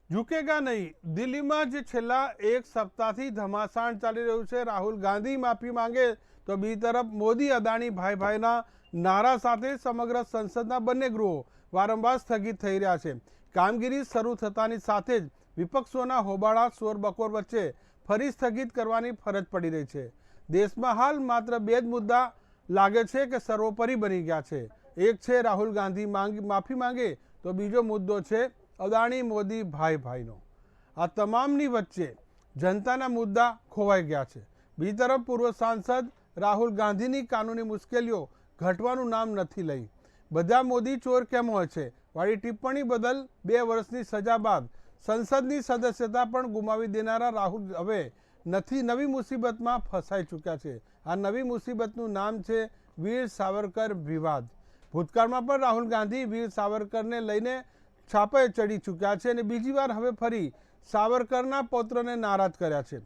ઝુકેગા નહીં. દિલ્હીમાં જે છેલ્લા એક સપ્તાહથી ધમાસાણ ચાલી રહ્યું છે, રાહુલ ગાંધી માફી માંગે તો બીજી તરફ મોદી અદાણી ભાઈ ભાઈના નારા સાથે સમગ્ર સંસદના બંને ગૃહો વારંવાર સ્થગિત થઈ રહ્યા છે. કામગીરી શરૂ થતાની સાથે જ વિપક્ષોના હોબાળા શોરબકોર વચ્ચે ફરી સ્થગિત કરવાની ફરજ પડી રહી છે. દેશમાં હાલ માત્ર બે જ મુદ્દા લાગે છે કે સર્વોપરી બની ગયા છે. એક છે રાહુલ ગાંધી માફી માંગે તો બીજો મુદ્દો છે અદાણી મોદી ભાઈ ભાઈનો. આ તમામની વચ્ચે જનતાના મુદ્દા ખોવાઈ ગયા છે. બીજી તરફ પૂર્વ સાંસદ રાહુલ ગાંધીની કાનૂની મુશ્કેલીઓ ઘટવાનું નામ નથી લઈ. બધા મોદી ચોર કેમ હોય છે વાળી ટિપ્પણી બદલ 2 વર્ષની સજા બાદ સંસદની સદસ્યતા પણ ગુમાવી દેનારા રાહુલ હવે નવી મુસીબતમાં ફસાઈ ચૂક્યા છે. આ નવી મુસીબતનું નામ છે વીર સાવરકર વિવાદ. ભૂતકાળમાં પણ રાહુલ ગાંધી વીર સાવરકરને લઈને છાપે ચડી ચૂક્યા છે અને બીજી વાર હવે ફરી સાવરકરના પૌત્રને નારાજ કર્યા છે.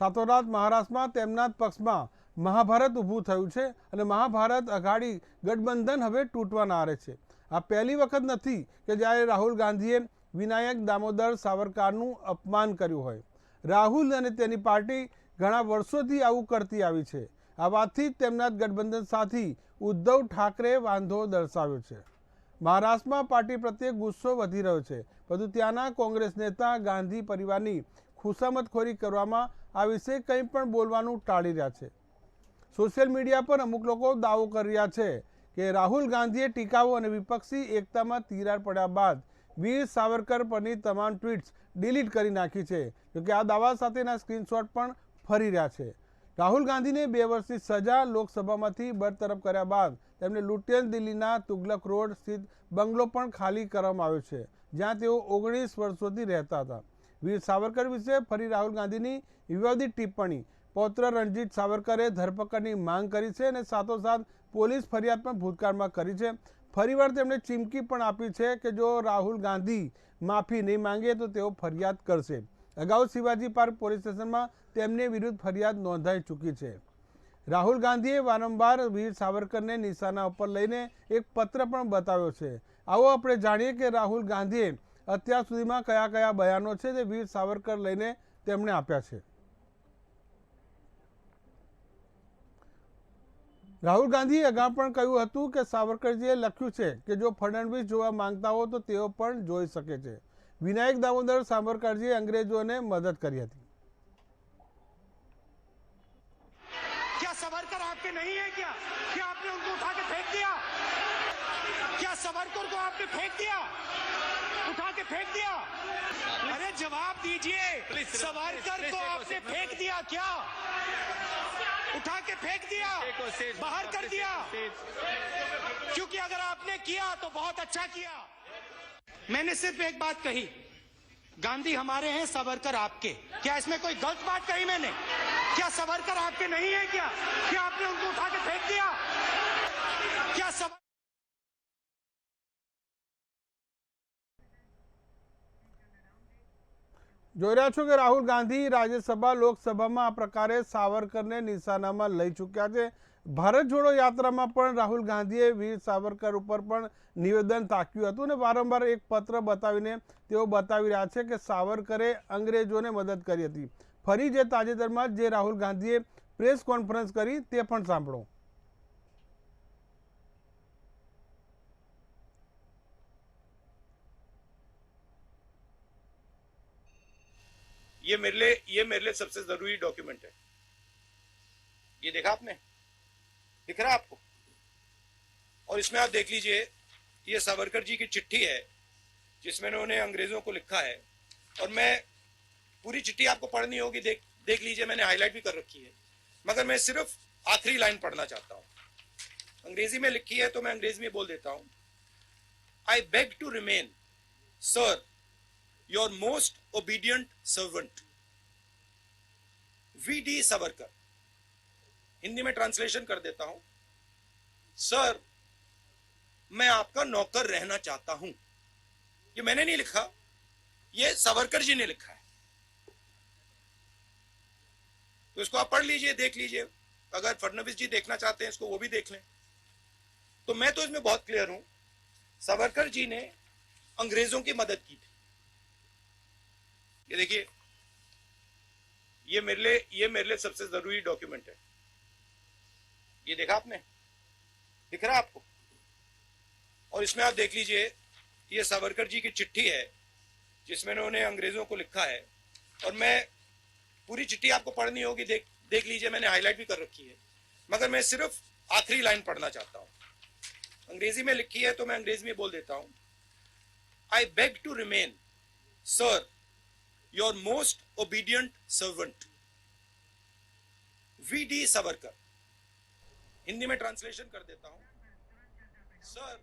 સાથોસાથ મહારાષ્ટ્રમાં તેમના જ પક્ષમાં મહાભારત ઊભું થયું છે અને મહાભારત અઘાડી ગઠબંધન હવે તૂટવાના આરે છે. આ પહેલી વખત નથી કે જ્યારે રાહુલ ગાંધીએ વિનાયક દામોદર સાવરકરનું અપમાન કર્યું હોય. રાહુલ અને તેની પાર્ટી ઘણા વર્ષોથી આવું કરતી આવી છે. આ વાતથી જ તેમના જ ગઠબંધન સાથી ઉદ્ધવ ઠાકરેએ વાંધો દર્શાવ્યો છે. મહારાષ્ટ્રમાં પાર્ટી પ્રત્યે ગુસ્સો વધી રહ્યો છે, પરંતુ ત્યાંના કોંગ્રેસ નેતા ગાંધી પરિવારની ખુશામતખોરી કરવામાં આ વિશે કંઈ પણ બોલવાનું ટાળી રહ્યા છે. સોશિયલ મીડિયા પર અમુક લોકો દાવો કરી રહ્યા છે કે રાહુલ ગાંધીએ ટીકાઓ અને વિપક્ષી એકતામાં તિરાડ પડ્યા બાદ વીર સાવરકર પરની તમામ ટ્વીટ્સ ડિલીટ કરી નાખી છે. જોકે આ દાવા સાથેના સ્ક્રીનશોટ પણ ફરી રહ્યા છે. રાહુલ ગાંધીને 2 વર્ષની સજા લોકસભામાંથી બરતરફ કર્યા બાદ તેમને લૂંટેલ દિલ્હીના તુગલક રોડ સ્થિત બંગલો પણ ખાલી કરવામાં આવ્યો છે, જ્યાં તેઓ 19 વર્ષોથી રહેતા હતા. વીર સાવરકર વિશે ફરી રાહુલ ગાંધીની વિવાદિત ટિપ્પણી. પૌત્ર રણજીત સાવરકરે ધરપકડની માંગ કરી છે અને સાથોસાથ પોલીસ ફરિયાદ પણ ભૂતકાળમાં કરી છે. ફરીવાર તેમણે ચીમકી પણ આપી છે કે જો રાહુલ ગાંધી માફી નહીં માંગે તો તેઓ ફરિયાદ કરશે. અગાઉ શિવાજી પાર્ક પોલીસ સ્ટેશનમાં તેમની વિરુદ્ધ ફરિયાદ નોંધાઈ ચૂકી છે. રાહુલ ગાંધીએ વારંવાર વીર સાવરકરને નિશાના ઉપર લઈને એક પત્ર પણ બતાવ્યો છે. આવો આપણે જાણીએ કે રાહુલ ગાંધીએ અત્યાર સુધીમાં કયા કયા બયાનો છે જે વીર સાવરકર લઈને તેમણે આપ્યા છે. રાહુલ ગાંધીએ અગાઉ પણ કહ્યું હતું કે સાવરકરજીએ લખ્યું છે કે જો ફડણવીસ જોવા માંગતા હો તો તેઓ પણ જોઈ શકે છે. વિનાયક દામોદર સાવરકરજીએ અંગ્રેજોને મદદ કરી હતી. क्या सावरकर आपके नहीं है क्या आपने उनको उठा के फेंक दिया? क्या सावरकर को आपने फेंक दिया? उठा के फेंक दिया? अरे जवाब दीजिए, सावरकर को आपने फेंक दिया क्या? उठा के फेंक दिया, बाहर कर दिया? क्योंकि अगर आपने किया तो बहुत अच्छा किया. मैंने सिर्फ एक बात कही, गांधी हमारे हैं, सावरकर आपके. क्या इसमें कोई गलत बात कही मैंने? क्या सावरकर आपके नहीं है क्या आपने उनको उठा के फेंक दिया? क्या જોઈ રહ્યા છો કે રાહુલ ગાંધી રાજ્યસભા લોકસભામાં આ પ્રકારે સાવરકરને નિશાનામાં લઈ ચૂક્યા છે. ભારત જોડો યાત્રામાં પણ રાહુલ ગાંધીએ વીર સાવરકર ઉપર પણ નિવેદન તાક્યું હતું અને વારંવાર એક પત્ર બતાવીને તેઓ બતાવી રહ્યા છે કે સાવરકરે અંગ્રેજોને મદદ કરી હતી. ફરી જે તાજેતરમાં જે રાહુલ ગાંધીએ પ્રેસ કોન્ફરન્સ કરી તે પણ સાંભળો. ये मेरे लिए सबसे जरूरी डॉक्यूमेंट है. ये देखा आपने, दिख रहा है आपको? और इसमें आप देख लीजिए, ये सावरकर जी की चिट्ठी है जिसमें उन्होंने अंग्रेजों को लिखा है. और मैं पूरी चिट्ठी आपको पढ़नी होगी, देख लीजिए, मैंने हाईलाइट भी कर रखी है, मगर मैं सिर्फ आखिरी लाइन पढ़ना चाहता हूं. अंग्रेजी में लिखी है तो मैं अंग्रेजी में बोल देता हूं. I beg to remain, sir, your most obedient servant, V D. Savarkar. Hindi में ट्रांसलेशन कर देता हूं. सर, मैं आपका नौकर रहना चाहता हूं. ये मैंने नहीं लिखा, ये सावरकर जी ने लिखा है. तो इसको आप पढ़ लीजिए, देख लीजिए. अगर फडणवीस जी देखना चाहते हैं इसको, वो भी देख लें. तो मैं तो इसमें बहुत क्लियर हूं, सावरकर जी ने अंग्रेजों की मदद की थी. ये देखिए, ये मेरे लिए सबसे जरूरी डॉक्यूमेंट है। ये देखा आपने, दिख रहा है आपको? और इसमें आप देख लीजिए, ये सावरकर जी की चिट्ठी है जिसमें उन्होंने अंग्रेजों को लिखा है। और मैं पूरी चिट्ठी आपको पढ़नी होगी, देख लीजिए, मैंने हाईलाइट भी कर रखी है, मगर मैं सिर्फ आखिरी लाइन पढ़ना चाहता हूं। अंग्रेजी में लिखी है तो मैं अंग्रेजी में बोल देता हूं। I beg to remain sir your most obedient servant V D. Savarkar. Hindi में ट्रांसलेशन कर देता हूं। सर,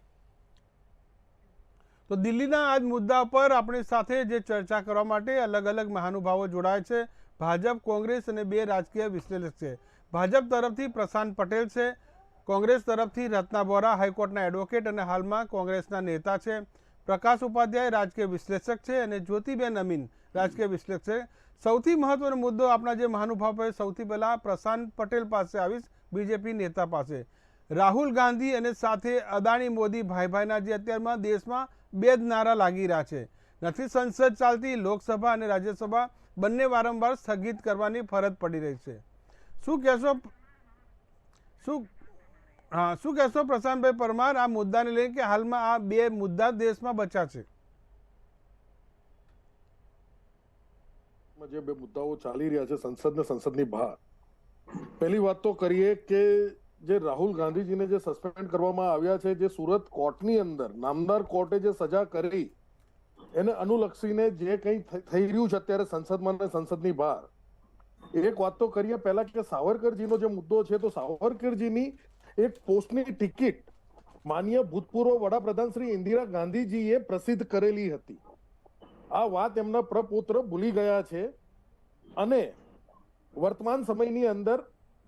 તો દિલ્હીના આજ મુદ્દા પર આપણી સાથે જે ચર્ચા કરવા માટે અલગ અલગ મહાનુભાવો જોડાય છે, ભાજપ, કોંગ્રેસ અને બે રાજકીય વિશ્લેષક છે। ભાજપ તરફથી પ્રશાંત પટેલ છે, કોંગ્રેસ તરફથી રત્ના વોરા હાઈકોર્ટના એડવોકેટ અને હાલમાં કોંગ્રેસના નેતા છે, પ્રકાશ ઉપાધ્યાય રાજકીય વિશ્લેષક છે અને જ્યોતિબેન અમીન રાજકીય વિશ્લેષક છે। સૌથી મહત્વનો મુદ્દો આપણા જે મહાનુભાવો, સૌથી પહેલાં પ્રશાંત પટેલ પાસે આવીશ, બીજેપી નેતા પાસે। રાહુલ ગાંધી અને સાથે અદાણી મોદી ભાઈ જે અત્યારમાં દેશમાં બે જ નારા લાગી રહ્યા છે, નથી સંસદ ચાલતી, લોકસભા અને રાજ્યસભા બંને વારંવાર સ્થગિત કરવાની ફરજ પડી રહી છે। શું કહેશો પ્રશાંતભાઈ પરમાર આ મુદ્દાને લઈને કે હાલમાં આ બે મુદ્દા દેશમાં બચ્યા છે? જે બે મુદ્દાઓ ચાલી રહ્યા છે સંસદ ને સંસદની બહાર, પહેલી વાત તો કરીએ કે જે રાહુલ ગાંધીજીને જે સસ્પેન્ડ કરવામાં આવ્યા છે, જે સુરત કોર્ટની અંદર નામદાર કોર્ટે જે સજા કરી એને અનુલક્ષીને જે કંઈ થઈ રહ્યું છે અત્યારે સંસદમાં અને સંસદની બહાર, એક વાત તો કરીએ પહેલા કે સાવરકરજીનો જે મુદ્દો છે, તો સાવરકરજીની એક પોસ્ટની ટિકિટ માનનીય ભૂતપૂર્વ વડાપ્રધાન શ્રી ઇન્દિરા ગાંધીજીએ પ્રસિદ્ધ કરેલી હતી। આ વાત એમના પ્રપુત્ર ભૂલી ગયા છે અને વર્તમાન સમયની અંદર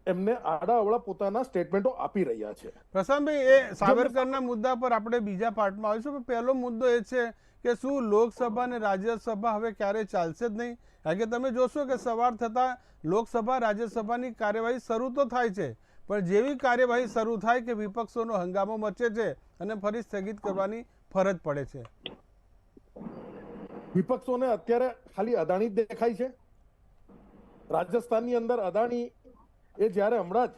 એમને આડાઅવળા પોતાના સ્ટેટમેન્ટો આપી રહ્યા છે। પ્રશાંતભાઈ, એ સાવરકરના મુદ્દા પર આપણે બીજા પાર્ટમાં આવીશું, પણ પહેલો મુદ્દો એ છે કે શું લોકસભા અને રાજ્યસભા હવે ક્યારે ચાલશે જ નહીં? કારણ કે તમે જોશો કે સવાર થતાં લોકસભા રાજ્યસભાની કાર્યવાહી શરૂ તો થાય છે, પણ જેવી કાર્યવાહી શરૂ થાય કે વિપક્ષોનો હંગામો મચે છે અને ફરી સ્થગિત કરવાની ફરજ પડે છે। વિપક્ષોને અત્યારે ખાલી અદાણી જ દેખાય છે। રાજસ્થાનની અંદર અદાણી એ જ્યારે હમણાં જ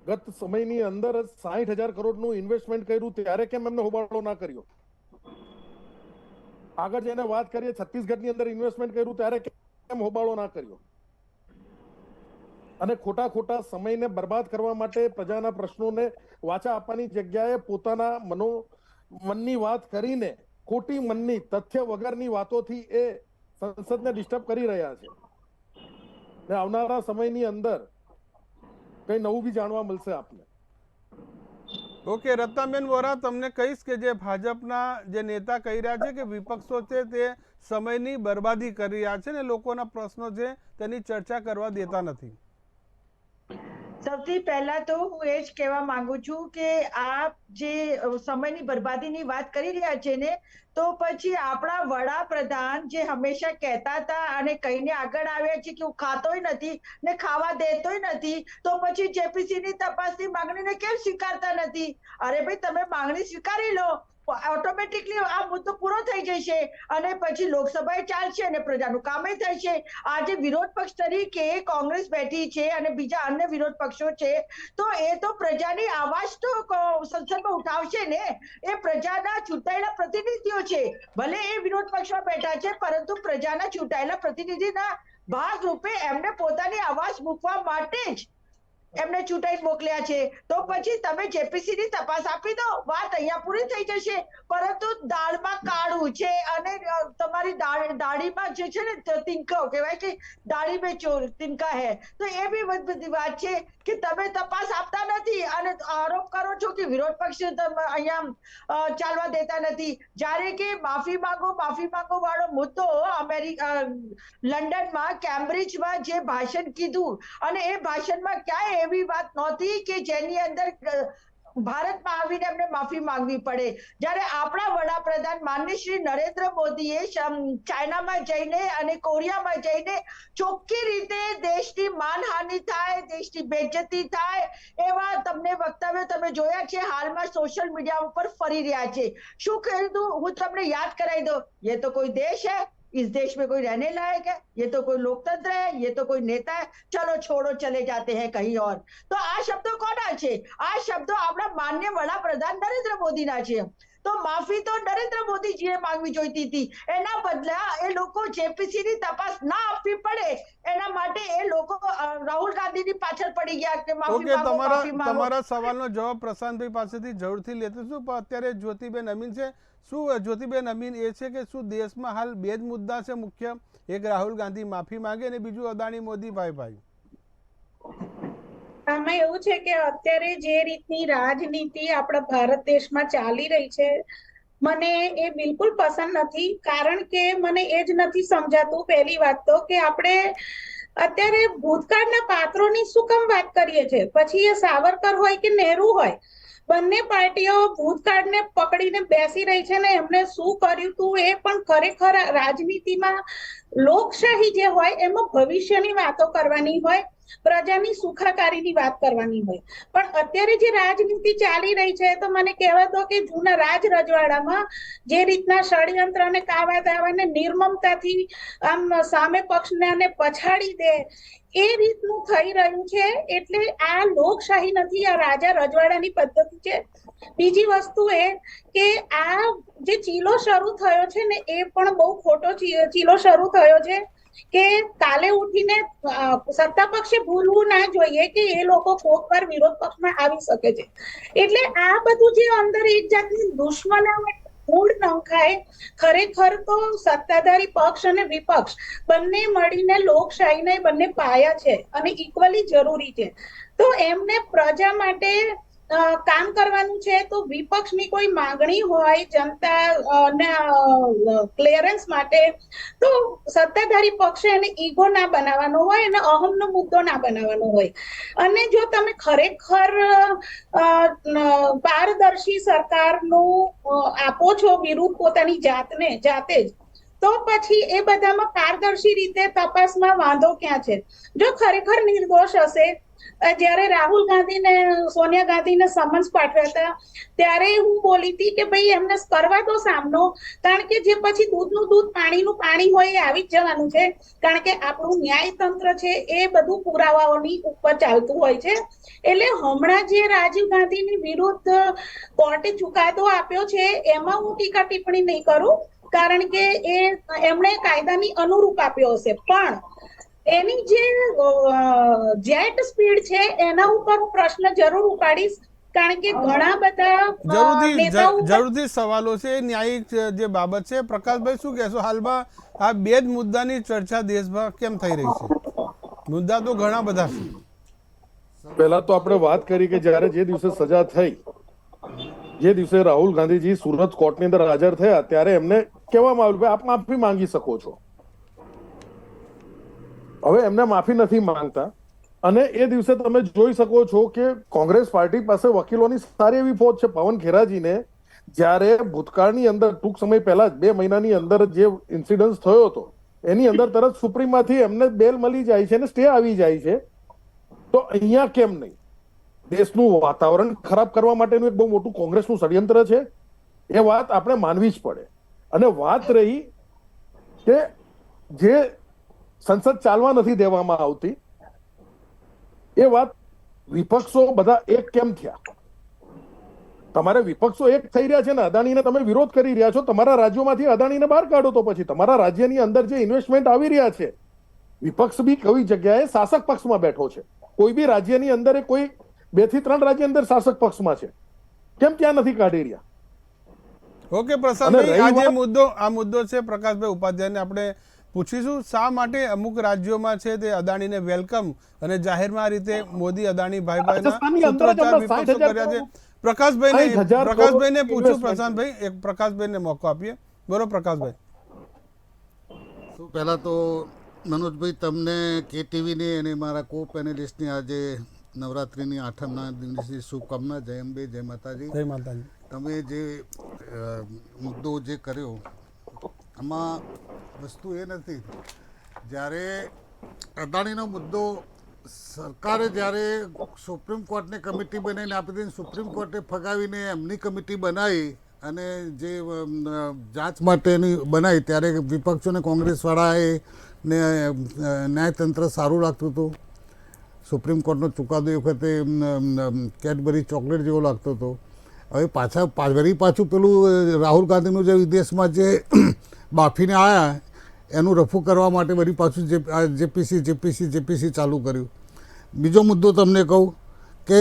ગત સમયની અંદર 60,000 કરોડનું ઇન્વેસ્ટમેન્ટ કર્યું ત્યારે કેમ એમને હોબાળો ના કર્યો? આગળ જઈને વાત કરીએ છત્તીસગઢની અંદર ઇન્વેસ્ટમેન્ટ કર્યું ત્યારે કેમ હોબાળો ના કર્યો? અને ખોટા સમયને બરબાદ કરવા માટે પ્રજાના પ્રશ્નોને વાચા આપવાની જગ્યાએ પોતાના મનની વાત કરીને ખોટી મનની તથ્ય વગરની વાતોથી એ સંસદને ડિસ્ટર્બ કરી રહ્યા છે। ને આવનારા સમયની અંદર કઈ નવું બી જાણવા મળશે આપને। ઓકે, રત્નાબેન વોરા, તમને કહીશ કે જે ભાજપના જે નેતા કહી રહ્યા છે કે વિપક્ષો છે તે સમયની બરબાદી કરી રહ્યા છે ને લોકોના પ્રશ્નો છે તેની ચર્ચા કરવા દેતા નથી। સૌથી પહેલા તો હું એ જ કહેવા માંગુ છું કે આ જે સમયની બરબાદીની વાત કરી રહ્યા છે ને, તો પછી આપણા વડાપ્રધાન જે હંમેશા કહેતા હતા અને કહીને આગળ આવ્યા છે કે હું ખાતોય નથી ને ખાવા દેતોય નથી, તો પછી જેપીસીની તપાસની માંગણીને કેમ સ્વીકારતા નથી? અરે ભાઈ, તમે માંગણી સ્વીકારી લો, ઓટોમેટિકલી આ મુદ્દો પૂરો થઈ જશે અને પછી લોકસભાએ ચાલશે અને પ્રજાનું કામ થશે। આજે વિરોધ પક્ષ તરીકે કોંગ્રેસ બેઠી છે અને બીજા અન્ય વિરોધ પક્ષો છે, તો એ તો પ્રજાની આવાજ તો સંસદમાં ઉઠાવશે ને। એ પ્રજાના ચૂંટાયેલા પ્રતિનિધિઓ છે, ભલે એ વિરોધ પક્ષમાં બેઠા છે, પરંતુ પ્રજાના ચૂંટાયેલા પ્રતિનિધિના ભાગ રૂપે એમને પોતાની આવાજ મૂકવા માટે જ એમને ચૂંટાઈ મોકલ્યા છે। તો પછી તમે જેપીસીની તપાસ આપી દો, વાત અહીંયા પૂરી થઈ જશે। પરંતુ દાળમાં કાળું છે અને તમારી દાઢીમાં જે છે ને તિનકા કહેવાય કે દાઢી में ચોર તિનકા હે, તો એ બી બધી વાત છે કે તમે તપાસ આપતા નથી અને આરોપ કરો છો કે વિરોધ પક્ષ અહીંયા ચાલવા દેતા નથી। જ્યારે કે માફી માંગો વાળો મુદ્દો લંડનમાં કેમ્બ્રિજમાં જે ભાષણ કીધું અને એ ભાષણમાં ક્યાંય એવી વાત નહોતી કે જેની અંદર ભારતમાં આવીને એમને માફી માંગવી પડે। જ્યારે આપણા વડાપ્રધાન માનનીય શ્રી નરેન્દ્ર મોદીએ ચાઇનામાં જઈને અને કોરિયામાં જઈને ચોખ્ખી રીતે દેશની માનહાનિ થાય, દેશની બેઇજ્જતી થાય એવા તમને વક્તવ્ય તમે જોયા છે, હાલમાં સોશિયલ મીડિયા ઉપર ફરી રહ્યા છે। શું કીધું હું તમને યાદ કરાવી દઉં, ये तो कोई देश है इस देश में कोई रहने लायक है? ये तो कोई लोकतंत्र है, ये तो कोई नेता है, चलो छोड़ो चले जाते हैं कहीं और। तो આ શબ્દો કોના છે? આ શબ્દો આપણા માન્ય વડાપ્રધાન નરેન્દ્ર મોદીના છે। તો માફી તો નરેન્દ્ર મોદીજીએ માંગવી જોઈતી હતી, એના બદલે એ લોકો જેપીસી ની તપાસ ના આપવી પડે એના માટે એ લોકો રાહુલ ગાંધીની પાછળ પડી ગયા કે માફી ઓકે, માંગો, માફી માંગો। તમારા સવાલનો જવાબ પ્રશાંતભાઈ પાસેથી જરૂરથી લેતો છું, પણ અત્યારે જ્યોતિબેન અમીન છે। શું જ્યોતિબેન અમીન એ છે કે શું દેશમાં હાલ બે જ મુદ્દા છે મુખ્ય, એક રાહુલ ગાંધી માફી માંગે અને બીજું અદાણી મોદી ભાઈ? આમાં એવું છે કે અત્યારે જે રીતની રાજનીતિ આપણા ભારત દેશમાં ચાલી રહી છે, મને એ બિલકુલ પસંદ નથી। કારણ કે મને એ જ નથી સમજાતું, પહેલી વાત તો કે આપણે અત્યારે ભૂતકાળના પાત્રોની શું કામ વાત કરીએ છીએ? પછી એ સાવરકર હોય કે નહેરુ હોય, બંને પાર્ટીઓ ભૂતકાળને પકડીને બેસી રહી છે ને એમને શું કર્યું હતું એ પણ ખરેખર રાજનીતિમાં લોકશાહી જે હોય એમાં ભવિષ્યની વાતો કરવાની હોય, પ્રજાની સુખાકારીની વાત કરવાની હોય। પણ અત્યારે જે રાજનીતિ ચાલી રહી છે તો મને કહેવા દો કે જૂના રાજ રજવાડામાં જે રીતના ષડયંત્ર અને કાવા દાવાને નિર્મમતાથી આમ સામે પક્ષને પછાડી દે એ રીતનું થઈ રહ્યું છે। એટલે આ લોકશાહી નથી, આ રાજા રજવાડાની પદ્ધતિ છે। બીજી વસ્તુ એ કે આ જે ચીલો શરૂ થયો છે ને એ પણ બહુ ખોટો ચીલો શરૂ થયો છે કે કાલે ઉઠીને સત્તા પક્ષે ભૂલવું ના જોઈએ કે એ લોકો કોક વાર વિરોધ પક્ષમાં આવી શકે છે। એટલે આ બધું જે અંદર એક જાતની દુશ્મનાવટ મૂળ નંખાય, ખરેખર તો સત્તાધારી પક્ષ અને વિપક્ષ બંને મળીને લોકશાહીના બંને પાયા છે અને ઇક્વલી જરૂરી છે। તો એમને પ્રજા માટે કામ કરવાનું છે। તો વિપક્ષની કોઈ માંગણી હોય જનતા ક્લિયરન્સ માટે, તો સત્તાધારી પક્ષે એને ઈગો ના બનાવવાનો હોય અને અહમનો મુદ્દો ના બનાવવાનો હોય। અને જો તમે ખરેખર પારદર્શી સરકારનું આપો છો વિરુદ્ધ પોતાની જાતે જ, તો પછી એ બધામાં પારદર્શી રીતે તપાસમાં વાંધો ક્યાં છે? જો ખરેખર નિર્દોષ હશે, જ્યારે રાહુલ ગાંધીને સોનિયા ગાંધીને સમન્સ પાઠવ્યા હતા ત્યારે હું બોલી હતી કે ભાઈ એમને કરવા તો સામનો, કારણ કે જે પછી દૂધનું દૂધ પાણીનું પાણી હોય એ આવી જ જવાનું છે। કારણ કે આપણું ન્યાયતંત્ર છે એ બધું પુરાવાઓની ઉપર ચાલતું હોય છે। એટલે હમણાં જે રાજીવ ગાંધીની વિરુદ્ધ કોર્ટે ચુકાદો આપ્યો છે એમાં હું ટીકા ટિપ્પણી નહીં કરું, કારણ કે એમણે કાયદાની અનુરૂપ આપ્યો હશે, પણ એની જે જેટ સ્પીડ છે એના ઉપર હું પ્રશ્ન જરૂર ઉપાડીશ। કારણ કે ઘણા બધા જરૂરથી સવાલો છે, ન્યાયિક જે બાબત છે। પ્રકાશભાઈ શું કહેશો? હાલમાં આ બે જ મુદ્દાની ચર્ચા દેશમાં કેમ થઈ રહી છે? મુદ્દા તો ઘણા બધા છે। પહેલા તો આપણે વાત કરી કે જ્યારે જે દિવસે સજા થઈ, જે દિવસે રાહુલ ગાંધીજી સુરત કોર્ટની અંદર હાજર થયા ત્યારે એમને કહેવામાં આવ્યું કે આપ માફી માંગી શકો છો। હવે એમને માફી નથી માંગતા અને એ દિવસે તમે જોઈ શકો છો કે કોંગ્રેસ પાર્ટી પાસે વકીલોની સારી એવી ફોજ છે। પવન ખેરાજીને જ્યારે ભૂતકાળની અંદર ટૂંક સમય પહેલા જ 2 મહિનાની અંદર જે ઇન્સિડન્સ થયો હતો એની અંદર તરત સુપ્રીમમાંથી એમને બેલ મળી જાય છે અને સ્ટે આવી જાય છે। તો અહીંયા કેમ નહીં? દેશનું વાતાવરણ ખરાબ કરવા માટેનું એક બહુ મોટું કોંગ્રેસનું ષડયંત્ર છે, એ વાત આપણે માનવી જ પડે। અને વાત રહી કે જે સંસદ ચાલવા નથી દેવામાં આવતી, એ વાત વિપક્ષો બધા એક કેમ થયા? તમારે વિપક્ષો એક થઈ રહ્યા છે ને અદાણીને તમે વિરોધ કરી રહ્યા છો, તમારા રાજ્યોમાંથી અદાણીને બહાર કાઢો તો પછી તમારા રાજ્યની અંદર જે ઇન્વેસ્ટમેન્ટ આવી રહ્યા છે, વિપક્ષ બી કઈ જગ્યાએ શાસક પક્ષમાં બેઠો છે। કોઈ બી રાજ્યની અંદર કોઈ 2 થી 3 રાજ્ય અંદર શાસક પક્ષમાં છે, કેમ ત્યાં નથી કાઢી રહ્યા? ઓકે પ્રશાંતભાઈ, આ મુદ્દો છે પ્રકાશભાઈ ઉપાધ્યાયને આપણે પૂછીશું શા માટે અમુક રાજ્યોમાં છે તે અદાણીને વેલકમ અને જાહેરમાં રીતે મોદી અદાણી ભાઈના સૂત્રોચ્ચાર વિપક્ષો કર્યા છે। પ્રકાશભાઈને પૂછું, પ્રશાંતભાઈ એક પ્રકાશભાઈને મોકો આપીએ। બોલો પ્રકાશભાઈ। પહેલા તો મનોજભાઈ તમને KTVની અને મારા કો પેનલિસ્ટની આજે નવરાત્રિની 8મના દિવસની શુભકામના। જય અંબે, જય માતાજી। જય માતાજી। તમે જે મુદ્દો જે કર્યો આમાં વસ્તુ એ નથી, જ્યારે અદાણીનો મુદ્દો સરકારે જ્યારે સુપ્રીમ કોર્ટને કમિટી બનાવીને આપી દીધી, સુપ્રીમ કોર્ટે ફગાવીને એમની કમિટી બનાવી અને જે જાંચ માટેની બનાવી ત્યારે વિપક્ષોને કોંગ્રેસવાળાએ ને ન્યાયતંત્ર સારું લાગતું હતું. સુપ્રીમ કોર્ટનો ચુકાદો એ વખતે કેડબરી ચોકલેટ જેવો લાગતો હતો. હવે પાછું પેલું રાહુલ ગાંધીનું જે વિદેશમાં જે બાફીને આવ્યા એનું રફુ કરવા માટે વળી પાછું જેપીસી ચાલુ કર્યું. બીજો મુદ્દો તમને કહું કે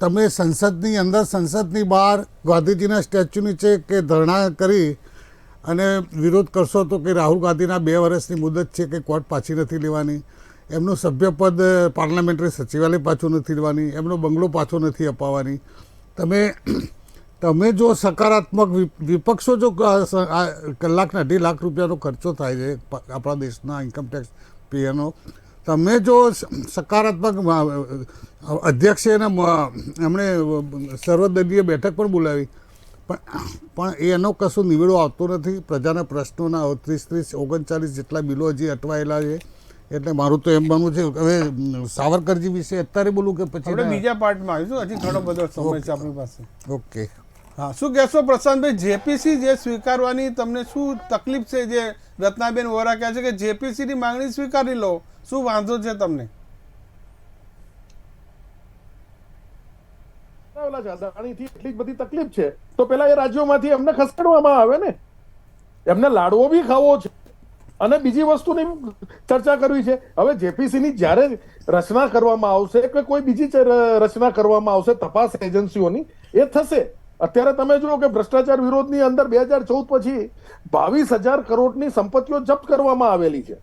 તમે સંસદની અંદર સંસદની બહાર ગાંધીજીના સ્ટેચ્યુ નીચે કે ધરણા કરી અને વિરોધ કરશો તો કે રાહુલ ગાંધીના 2 વર્ષની મુદત છે કે કોર્ટ પાછી નથી લેવાની, એમનું સભ્યપદ પાર્લામેન્ટરી સચિવાલય પાછું નથી લેવાની, એમનો બંગલો પાછો નથી અપાવવાની. તમે જો સકારાત્મક વિપક્ષો જો કલાકના 2.5 લાખ રૂપિયાનો ખર્ચો થાય છે આપણા દેશના ઇન્કમટેક્સ પેયરનો, તમે જો સકારાત્મક અધ્યક્ષે એમણે સર્વદળીય બેઠક પણ બોલાવી પણ એનો કશો નિવેડો આવતો નથી. પ્રજાના પ્રશ્નોના 39 જેટલા બિલો હજી અટવાયેલા છે. એટલે મારું તો એમ માનવું છે. હવે સાવરકરજી વિશે અત્યારે બોલું કે પછી બીજા પાર્ટમાં આવીશું? હજી ઘણો બધો સમય છે આપણી પાસે. ઓકે, હા, શું કહેશો પ્રશાંતભાઈ? જેપીસી જે સ્વીકારવાની તમને શું તકલીફ છે? જે રત્નાબેન વોરા કહે છે કે જેપીસીની માંગણી સ્વીકારી લો, શું વાંધો છે તમને? અદાણીથી એટલી બધી તકલીફ છે તો પેલા એ રાજ્યોમાંથી એમને ખસેડવામાં આવે ને. એમને લાડવો બી ખાવો છે અને બીજી વસ્તુની ચર્ચા કરવી છે. હવે જેપીસીની જ્યારે રચના કરવામાં આવશે કે કોઈ બીજી રચના કરવામાં આવશે તપાસ એજન્સીઓની, એ થશે. અત્યારે તમે જુઓ કે ભ્રષ્ટાચાર વિરોધની અંદર 2014 પછી 22,000 કરોડની સંપત્તિઓ જપ્ત કરવામાં આવેલી છે.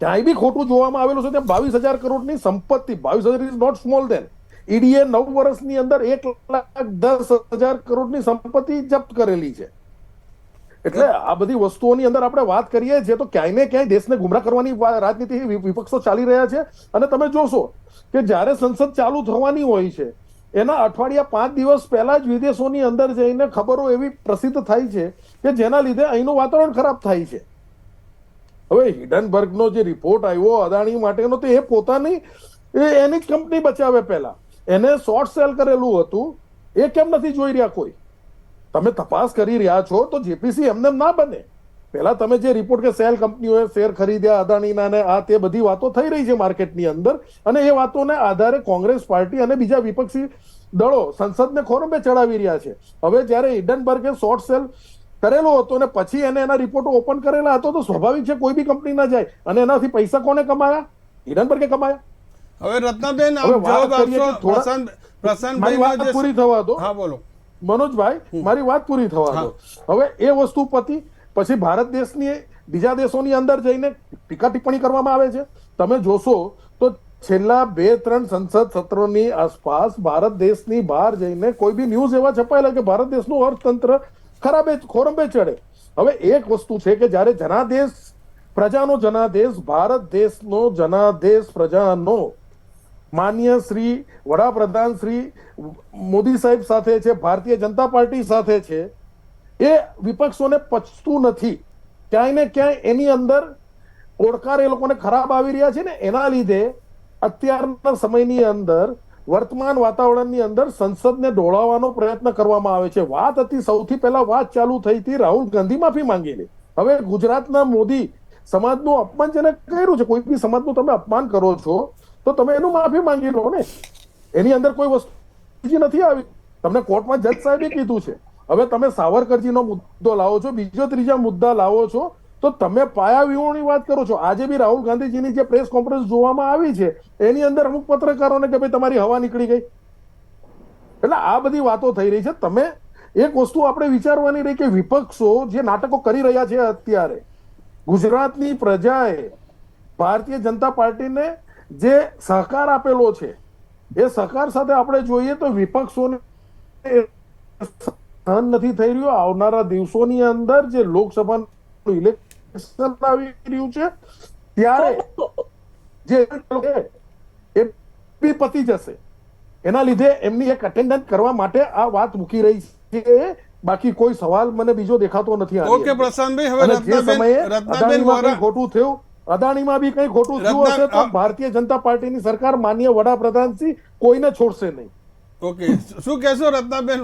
ક્યાંય બી ખોટું જોવામાં આવેલું છે ત્યાં 22,000 કરોડની સંપત્તિ, 22,000 ઇઝ નોટ સ્મોલ ધેન. ઈડીએ 9 વર્ષની અંદર 1,10,000 કરોડની સંપત્તિ જપ્ત કરેલી છે. એટલે આ બધી વસ્તુઓની અંદર આપણે વાત કરીએ છીએ તો ક્યાંય ને ક્યાંય દેશને ગુમરાહ કરવાની રાજનીતિ વિપક્ષો ચાલી રહ્યા છે. અને તમે જોશો કે જ્યારે સંસદ ચાલુ થવાની હોય છે એના અઠવાડિયા 5 દિવસ પહેલા જ વિદેશોની અંદર જઈને ખબરો એવી પ્રસિદ્ધ થાય છે કે જેના લીધે અહીંનું વાતાવરણ ખરાબ થાય છે. હવે હિડનબર્ગનો જે રિપોર્ટ આવ્યો અદાણી માટેનો, તો એ પોતાની એની જ કંપની બચાવે પહેલા એને શોર્ટ સેલ કરેલું હતું. એ કેમ નથી જોઈ રહ્યા કોઈ? તમે તપાસ કરી રહ્યા છો તો જેપીસી એમને ના બને. પહેલા તમે જે રિપોર્ટ કે સેલ કંપનીઓએ શેર ખરીદ્યા અદાણીના ને આ તે બધી વાતો થઈ રહી છે માર્કેટની અંદર, અને એ વાતોને આધારે કોંગ્રેસ પાર્ટી અને બીજા વિપક્ષી દળો સંસદને ખોરંબે ચડાવી રહ્યા છે. હવે જ્યારે હિડનબર્ગે શોર્ટ સેલ કરેલો હતો ને પછી એને એના રિપોર્ટો ઓપન કરેલા હતો તો સ્વાભાવિક છે કોઈ બી કંપની ના જાય. અને એનાથી પૈસા કોને કમાયા? હિડનબર્ગે કમાયા. હવે રત્નાબેન જવાબ આપશો? પ્રશાંતભાઈ પૂરી થવા દો. હા, બોલો મનોજભાઈ, મારી વાત પૂરી થવા દો. હવે એ વસ્તુ પછી ભારત દેશની બીજા દેશોની અંદર જઈને ટીકા ટિપ્પણી કરવામાં આવે છે. તમે જોશો તો છેલ્લા 2-3 સંસદ સત્રોની આસપાસ ભારત દેશની બહાર જઈને કોઈ બી ન્યૂઝ એવા છપાયેલા કે ભારત દેશનું અર્થતંત્ર ખોરંબે ચડે. હવે એક વસ્તુ છે કે જ્યારે જનાદેશ પ્રજાનો જનાદેશ, ભારત દેશનો જનાદેશ પ્રજાનો માન્ય શ્રી વડાપ્રધાન શ્રી મોદી સાહેબ સાથે છે, ભારતીય જનતા પાર્ટી સાથે છે, એ વિપક્ષોને પચતું નથી. ક્યાંય ને ક્યાંય એની અંદર ઓળકાર એ લોકોને ખરાબ આવી રહ્યા છે ને એના લીધે અત્યારના સમયની અંદર વર્તમાન વાતાવરણની અંદર સંસદને ઢોળાવવાનો પ્રયત્ન કરવામાં આવે છે. વાત હતી સૌથી પહેલા વાત ચાલુ થઈ હતી રાહુલ ગાંધી માફી માંગેલી. હવે ગુજરાતના મોદી સમાજનું અપમાનજનક કર્યું છે. કોઈ બી સમાજનું તમે અપમાન કરો છો તો તમે એનું માફી માંગી લો ને. એની અંદર કોઈ વસ્તુ બીજી નથી આવી. તમને કોર્ટમાં જજ સાહેબે કીધું છે. હવે તમે સાવરકરજીનો મુદ્દો લાવો છો, બીજો ત્રીજા મુદ્દા લાવો છો તો તમે પાયા વિહોણી વાત કરો છો. આજે બી રાહુલ ગાંધીજીની જે પ્રેસ કોન્ફરન્સ જોવામાં આવી છે એની અંદર અમુક પત્રકારોને કે ભાઈ તમારી હવા નીકળી ગઈ. એટલે આ બધી વાતો થઈ રહી છે. તમે એક વસ્તુ આપણે વિચારવાની રહી કે વિપક્ષો જે નાટકો કરી રહ્યા છે અત્યારે, ગુજરાતની પ્રજાએ ભારતીય જનતા પાર્ટીને જે સહકાર આપેલો છે એ સહકાર સાથે આપણે જોઈએ તો વિપક્ષોને સહન નથી થઈ રહ્યું. આવનારા દિવસોની અંદર જે લોકસભાનું ઇલેક્શન આવી રહ્યું છે ત્યારે જે એ બી પતી જશે. એના લીધે એમની એક અટેન્ડન્સ કરવા માટે આ વાત મૂકી રહી છે. બાકી કોઈ સવાલ મને બીજો દેખાતો નથી. ઓકે પ્રશાંતભાઈ, હવે રત્નાબેન ખોટું થયું, અદાણીમાં બી કઈ ખોટું થયું હશે તો ભારતીય જનતા પાર્ટીની સરકાર માનનીય વડાપ્રધાનશ્રી કોઈને છોડશે નહીં. ઓકે, શું કહેશો રત્નાબેન?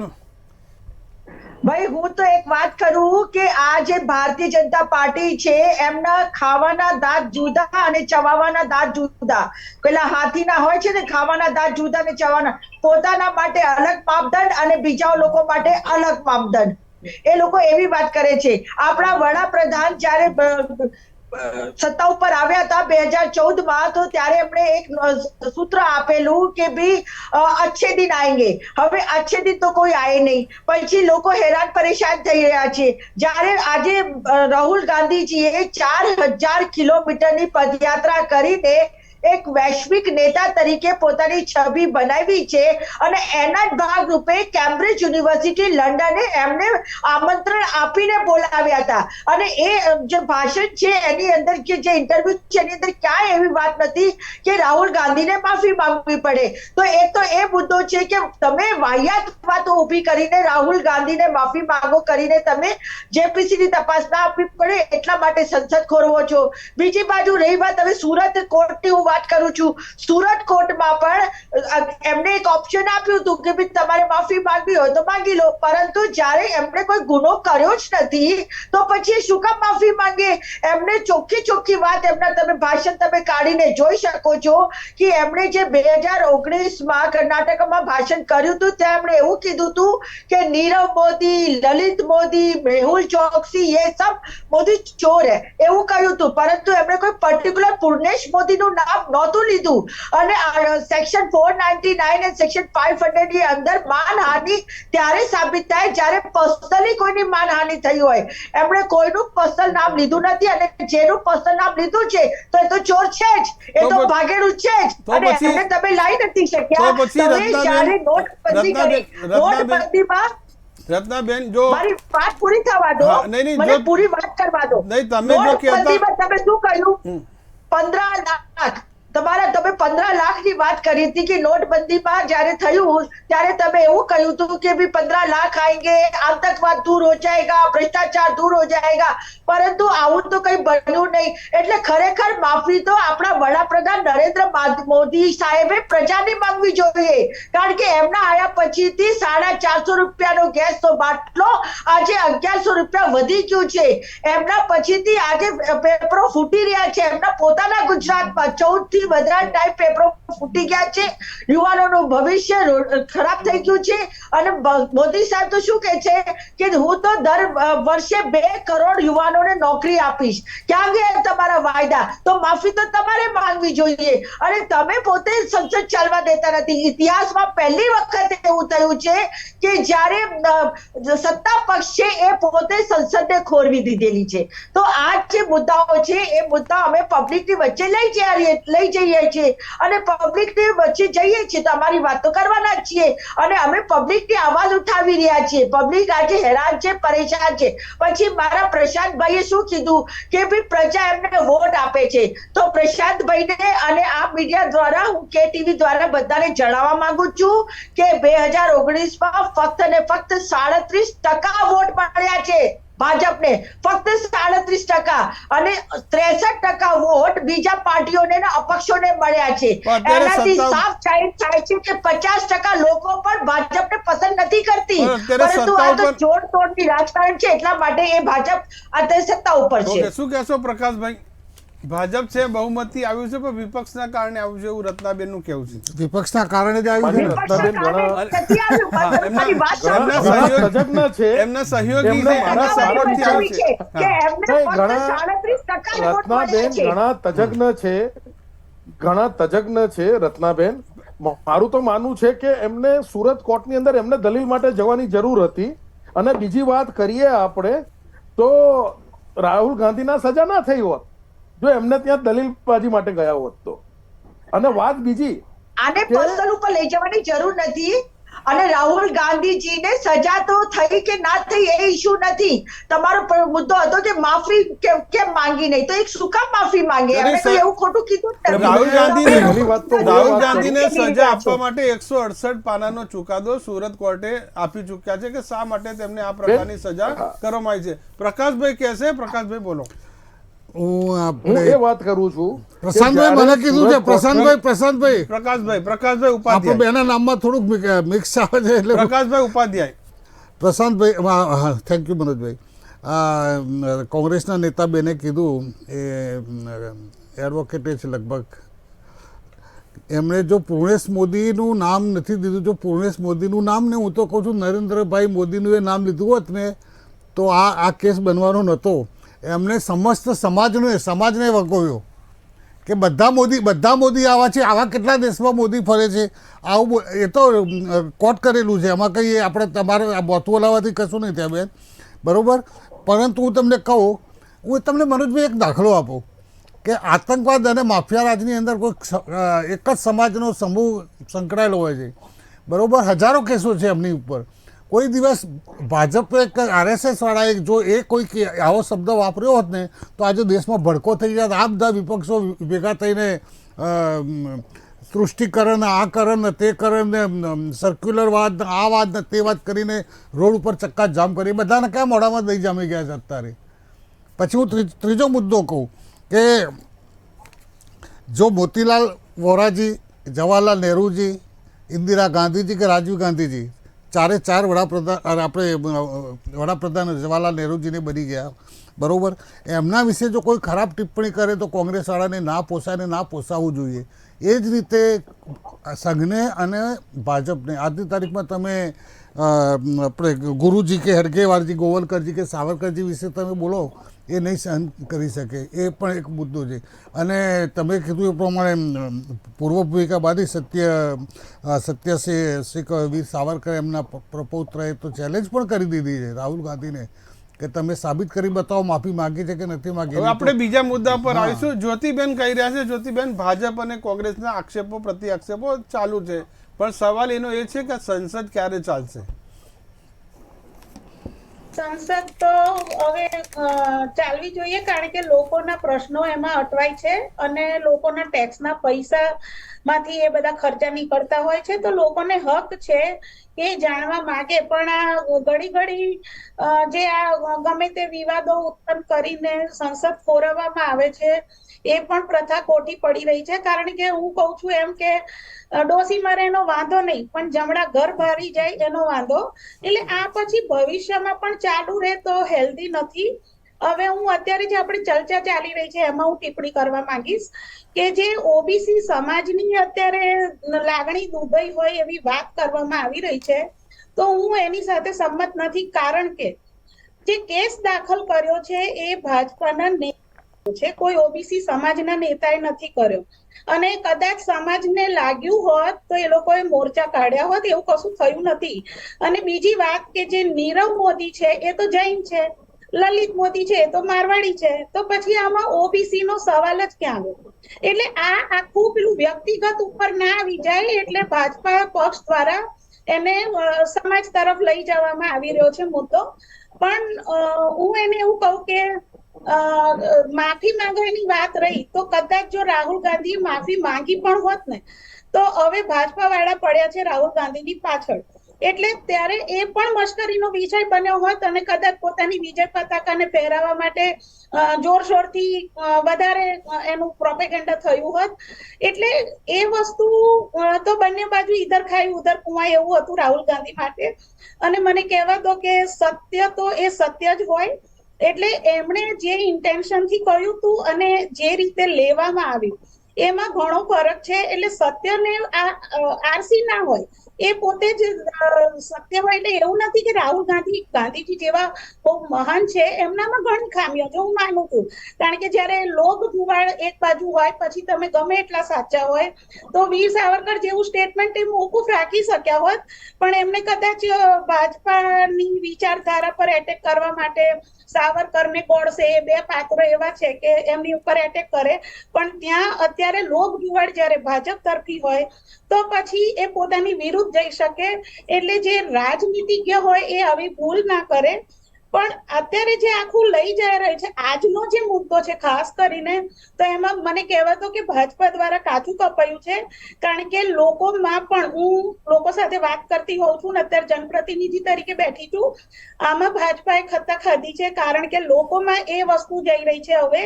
ભાઈ હું તો એક વાત કરું કે આ જે ભારતીય જનતા પાર્ટી છે એમના ખાવાના દાંત જુદા અને ચવાવાના દાંત જુદા. પેલા હાથીના હોય છે ને ખાવાના દાંત જુદા અને ચવાના, પોતાના માટે અલગ માપદંડ અને બીજા લોકો માટે અલગ માપદંડ. એ લોકો એવી વાત કરે છે. આપણા વડાપ્રધાન જ્યારે સત્તા ઉપર આવ્યા હતા 2014 તો ત્યારે એમણે એક સૂત્ર આપેલું કે ભાઈ અચ્છે દિન આएंगे. હવે અચ્છે દિન તો કોઈ આए નહીં. પછી લોકો હેરાન પરેશાન થઈ રહ્યા છે. જ્યારે આજે રાહુલ ગાંધીજીએ 4000 કિલોમીટરની પદયાત્રા કરીને એક વૈશ્વિક નેતા તરીકે પોતાની છબી બનાવી છે અને એના જ ભાગરૂપે કેમ્બ્રિજ યુનિવર્સિટી લંડને એમને આમંત્રણ આપીને બોલાવ્યા હતા. અને એ જે ભાષણ છે એની અંદર કે જે ઇન્ટરવ્યુ છે એની અંદર ક્યાંય એવી વાત નથી કે રાહુલ ગાંધીને માફી માંગવી પડે. તો એ મુદ્દો છે કે તમે વાહિયાત વાતો ઊભી કરીને રાહુલ ગાંધીને માફી માંગો કરીને તમે જેપીસીની તપાસ ના આપવી પડે એટલા માટે સંસદ ખોરવો છો. બીજી બાજુ રહી વાત હવે સુરત કોર્ટની વાત કરું છું. સુરત કોર્ટમાં પણ એમને એક ઓપ્શન આપ્યું હતું કે ભાઈ તમારે માફી માંગવી હોય તો માંગી લો, પરંતુ જ્યારે એમણે કોઈ ગુનો કર્યો જ નથી તો પછી શું કામ માફી માંગે? એમને ચોખ્ખી વાત એમના તમે ભાષણ તમે કાઢીને જોઈ શકો છો કે એમણે જે 2019માં કર્ણાટકમાં ભાષણ કર્યું હતું ત્યાં એમણે એવું કીધું હતું કે નીરવ મોદી, લલિત મોદી, મેહુલ ચોકસી એ સબ મોદી ચોર હે એવું કહ્યું હતું. પરંતુ એમણે કોઈ પર્ટિક્યુલર પૂર્ણેશ મોદીનું નામ નહોતું લીધું. અને સેક્શન 499 અને સેક્શન 500 ની અંદર માનહાનિ ત્યારે સાબિત થાય જ્યારે પર્સનલી કોઈની માનહાનિ થઈ હોય. એમણે કોઈનું પર્સનલ નામ લીધું નથી અને જેનું પર્સનલ નામ લીધું છે તો એ તો ચોર છે જ, એ તો ભાગેલું છે જ. અને એમને તમે લાવી નથી શક્યા. તમે જ્યારે નોટબંધી કરી, નોટબંધીમાં રત્નાબેન જો મારી વાત પૂરી થવા દો, મને પૂરી વાત કરવા દો. નહીં તમે જો કહેતા તમે શું કહ્યું? 15 લાખ તમારા તમે 15 લાખની વાત કરી હતી કે નોટબંધીમાં જ્યારે થયું ત્યારે તમે એવું કહ્યું હતું કે ભાઈ 15 લાખ આएंगे, આતંકવાદ दूर हो जाएगा, ભ્રષ્ટાચાર दूर हो जाएगा. પરંતુ આવું તો કઈ બન્યું નહીં. એટલે ખરેખર માફી તો આપણા વડાપ્રધાન નરેન્દ્ર મોદી સાહેબે પ્રજાની માંગવી જોઈએ. કારણ કે એમના આયા પછીથી 450 રૂપિયાનો ગેસનો બાટલો આજે 1100 રૂપિયા વધી ગયું છે. એમના પછીથી આજે પેપરો ફૂટી રહ્યા છે. એમના પોતાના ગુજરાતમાં 14 થી વધારે ટાઈપ પેપરો ફૂટી ગયા છે. યુવાનોનું ભવિષ્ય ખરાબ થઈ ગયું છે. અને મોદી સાહેબ તો શું કહે છે કે હું તો દર વર્ષે 2 કરોડ યુવાનોને નોકરી આપીશ. ક્યાં ગયા તમારા વાયદા? તો માફી તો તમારે માંગવી જોઈએ. અને તમે પોતે સંસદ ચાલવા દેતા નથી. ઇતિહાસમાં પહેલી વખત એવું થયું છે કે જ્યારે સત્તા પક્ષ છે એ પોતે સંસદને ખોરવી દીધેલી છે. તો આ જે મુદ્દાઓ છે એ મુદ્દા અમે પબ્લિકની વચ્ચે લઈ જઈએ છીએ અને પબ્લિકની વચ્ચે જઈએ છીએ તો અમારી વાત તો કરવાના જ છીએ. અને અમે પબ્લિકની અવાજ ઉઠાવી રહ્યા છીએ. પબ્લિક આજે હેરાન છે, પરેશાન છે. પછી મારા પ્રશાંતભાઈએ શું કીધું કે ભાઈ પ્રજા એમને વોટ આપે છે. તો પ્રશાંતભાઈને અને આ મીડિયા દ્વારા હું કે ટીવી દ્વારા બધાને જણાવવા માંગુ છું કે 2019માં ફક્ત ને ફક્ત 37% વોટ મળ્યા છે ભાજપને, ફક્ત 37% અને 63% વોટ બીજા પાર્ટીઓને અને અપક્ષોને મળ્યા છે. એનાથી સાફ થાય છે કે 50% લોકો પણ ભાજપને પસંદ નથી કરતી. પરંતુ આ તો જોડતોડની રાજકારણ છે એટલા માટે એ ભાજપ અત્યારે સત્તા ઉપર છે. શું કહેશો પ્રકાશભાઈ? ભાજપ છે બહુમતી આવ્યું છે પણ વિપક્ષના કારણે આવ્યું છે એવું રત્નાબેન નું કેવું છે? વિપક્ષના કારણે જ આવ્યું છે. એમના સહયોગી છે, એમના સપોર્ટથી આવ્યું છે. રત્નાબેન ઘણા તજજ્ઞ છે રત્નાબેન. મારું તો માનવું છે કે એમને સુરત કોર્ટની અંદર એમને દલીલ માટે જવાની જરૂર હતી. અને બીજી વાત કરીએ આપણે તો રાહુલ ગાંધીના સજા ના થઈ હોત જો એમને ત્યાં દલીલબાજી માટે ગયા હોત તો. અને વાત બીજી, આને પર્સનલ ઉપર લઈ જવાની જરૂર નથી. અને રાહુલ ગાંધીજીને સજા તો થઈ કે ના થઈ એ ઇશ્યુ નથી. તમારો મુદ્દો હતો કે માફી કેમ માંગી નહીં, તો એક શું કામ માફી માંગે? એમણે તો એવું ખોટું કીધું જ નથી. રાહુલ ગાંધીને સજા આપવા માટે 168 પાનાનો ચુકાદો સુરત કોર્ટે આપી ચૂક્યા છે કે શા માટે તેમને આ પ્રકારની સજા કરવામાં આવી છે. પ્રકાશભાઈ કહેશે. પ્રકાશભાઈ બોલો. હું એ વાત કરું છું. પ્રશાંતભાઈ મને કીધું છે. પ્રકાશભાઈ પ્રકાશભાઈ ઉપાધ્યાય. બેના નામમાં થોડુંક મિક્સ આવે છે એટલે પ્રકાશભાઈ ઉપાધ્યાય. પ્રશાંતભાઈ, હા, થેન્ક યુ મનોજભાઈ. કોંગ્રેસના નેતા બેને કીધું એ એડવોકેટે છે લગભગ, એમણે જો પૂર્ણેશ મોદીનું નામ નથી દીધું, જો પૂર્ણેશ મોદીનું નામ ને હું તો કહું છું નરેન્દ્રભાઈ મોદીનું એ નામ લીધું હોત ને તો આ કેસ બનવાનો નહોતો. એમણે સમસ્ત સમાજને વગોવ્યો કે બધા મોદી આવા છે, આવા કેટલા દેશમાં મોદી ફરે છે, આવું એ તો કોટ કરેલું છે, એમાં કંઈ આપણે તમારે બોથું બોલાવવાથી કશું નહીં ત્યાં બેન, બરાબર. પરંતુ હું તમને કહું, હું તમને મનોજભાઈ એક દાખલો આપું કે આતંકવાદ અને માફિયા રાજની અંદર કોઈ એક જ સમાજનો સમૂહ સંકળાયેલો હોય છે, બરાબર. હજારો કેસો છે એમની ઉપર. કોઈ દિવસ ભાજપે RSS વાળાએ જો એ કોઈ આવો શબ્દ વાપર્યો હોત ને તો આજે દેશમાં ભડકો થઈ જાય. આ બધા વિપક્ષો ભેગા થઈને તૃષ્ટિકરણ, આ કરણ, તે કરણ ને સર્ક્યુલર વાત, આ વાત ને તે વાત કરીને રોડ ઉપર ચક્કા જામ કરી, બધાને ક્યાં મોઢામાં દહીં જામી ગયા છે અત્યારે. પછી હું ત્રીજો મુદ્દો કહું કે જો મોતીલાલ વોરાજી, જવાહરલાલ નહેરુજી, ઇન્દિરા ગાંધીજી કે રાજીવ ગાંધીજી, ચાર વડાપ્રધાન જવાહરલાલ નહેરુજીને બની ગયા, બરાબર. એમના વિશે જો કોઈ ખરાબ ટિપ્પણી કરે તો કોંગ્રેસવાળાને ના પોસાય ને ના પોસાવવું જોઈએ. એ જ રીતે સંઘને અને ભાજપને આજની તારીખમાં તમે આપણે ગુરુજી કે હેડગેવારજી, ગોવલકરજી કે સાવરકરજી વિશે તમે બોલો એ નહીં સહન કરી શકે, એ પણ એક મુદ્દો છે. અને તમે કીધું એ પ્રમાણે પૂર્વ ભૂમિકાવાદી સત્યસિંહ વીર સાવરકર એમના પ્રપૌત્રએ તો ચેલેન્જ પણ કરી દીધી છે રાહુલ ગાંધીને કે તમે સાબિત કરી બતાવો માફી માંગી છે કે નથી માંગી. આપણે બીજા મુદ્દા પર આવીશું. જ્યોતિબેન કહી રહ્યા છે, જ્યોતિબેન, ભાજપ અને કોંગ્રેસના આક્ષેપો પ્રતિ આક્ષેપો ચાલુ છે, પણ સવાલ એનો એ છે કે સંસદ ક્યારે ચાલશે? સંસદ તો હવે ચાલવી જોઈએ, કારણ કે લોકોના પ્રશ્નો એમાં અટવાય છે અને લોકોના ટેક્સના પૈસામાંથી એ બધા ખર્ચા નીકળતા હોય છે, તો લોકોને હક છે કે જાણવા માંગે. પણ આ ઘડી જે આ ગમે તે વિવાદો ઉત્પન્ન કરીને સંસદ ખોરવવામાં આવે છે એ પણ પ્રથા ખોટી પડી રહી છે. કારણ કે હું કહું છું એમ કે ડોસી મરે એનો વાંધો નહીં, પણ જમણા ઘર ભરી જાય એનો વાંધો. એટલે આ પછી ભવિષ્યમાં પણ ચાલુ રહે તો હેલ્ધી નથી. હવે હું અત્યારે જે આપણી ચર્ચા ચાલી રહી છે એમાં હું ટિપ્પણી કરવા માંગીશ કે જે ઓબીસી સમાજની અત્યારે લાગણી દુભાઈ હોય એવી વાત કરવામાં આવી રહી છે, તો હું એની સાથે સંમત નથી. કારણ કે જે કેસ દાખલ કર્યો છે એ ભાજપાના છે, કોઈ ઓબીસી સમાજના નેતાએ નથી કર્યો. અને કદાચ સમાજને લાગ્યું હોત તો એ લોકોએ મોરચા કાઢ્યા હોત, એવું કશું થયું નથી. અને બીજી વાત કે જે નીરવ મોદી છે એ તો જૈન છે, લલિત મોદી છે એ તો મારવાડી છે, તો પછી આમાં ઓબીસી નો સવાલ જ ક્યાં આવ્યો? એટલે આ આખું પેલું વ્યક્તિગત ઉપર ના આવી જાય, એટલે ભાજપા પક્ષ દ્વારા એને સમાજ તરફ લઈ જવામાં આવી રહ્યો છે મુદ્દો. પણ હું એને એવું કહું કે માફી માંગવાની વાત રહી તો કદાચ જો રાહુલ ગાંધી માફી માંગી પણ હોત ને તો હવે ભાજપા વાળા પડ્યા છે રાહુલ ગાંધીની પાછળ, એટલે ત્યારે એ પણ મશ્કરીનો વિષય બન્યો હોત અને કદાચ પોતાની વિજય પતાકાને પહેરાવવા માટે જોરશોરથી વધારે એનું પ્રોપેગેન્ડા થયું હોત. એટલે એ વસ્તુ તો બંને બાજુ ઈધર ખાઈ ઉધર કુવાય એવું હતું રાહુલ ગાંધી માટે. અને મને કહેવા દો કે સત્ય તો એ સત્ય જ હોય, એટલે એમણે જે ઇન્ટેન્શનથી કહ્યું હતું અને જે રીતે લેવામાં આવ્યું એમાં ઘણો ફરક છે. એટલે સત્યને આરસી ના હોય, એ પોતે જ સત્ય હોય. એટલે એવું નથી કે રાહુલ ગાંધીજી જેવા બહુ મહાન છે એમનામાં ઘણી ખામીઓ છે, હું માનું છું. કારણ કે જયારે લોક જુવાળ એક બાજુ હોય પછી તમે ગમે એટલા સાચા હોય તો વીર સાવરકર જેવું સ્ટેટમેન્ટ એ મોકૂફ રાખી શક્યા હોત, પણ એમને કદાચ ભાજપાની વિચારધારા પર એટેક કરવા માટે સાવરકર ને ગોડસે એ બે પાત્રો એવા છે કે એમની ઉપર એટેક કરે. પણ ત્યાં અત્યારે લોક જુવાળ જયારે ભાજપ તરફી હોય તો પછી એ પોતાની વિરુદ્ધ જઈ શકે. એટલે જે રાજનીતિજ્ઞ હોય એ આવી ભૂલ ના કરે. પણ અત્યારે જે આખું લઈ જઈ રહ્યું છે, આજનો જે મુદ્દો છે ખાસ કરીને, તો એમાં મને કહેવાતો કે ભાજપા દ્વારા કાચું કપાયું છે. કારણ કે લોકોમાં પણ, હું લોકો સાથે વાત કરતી હોઉં છું ને અત્યારે જનપ્રતિનિધિ તરીકે બેઠી છું, આમાં ભાજપાએ ખત્તા ખાધી છે. કારણ કે લોકોમાં એ વસ્તુ જઈ રહી છે હવે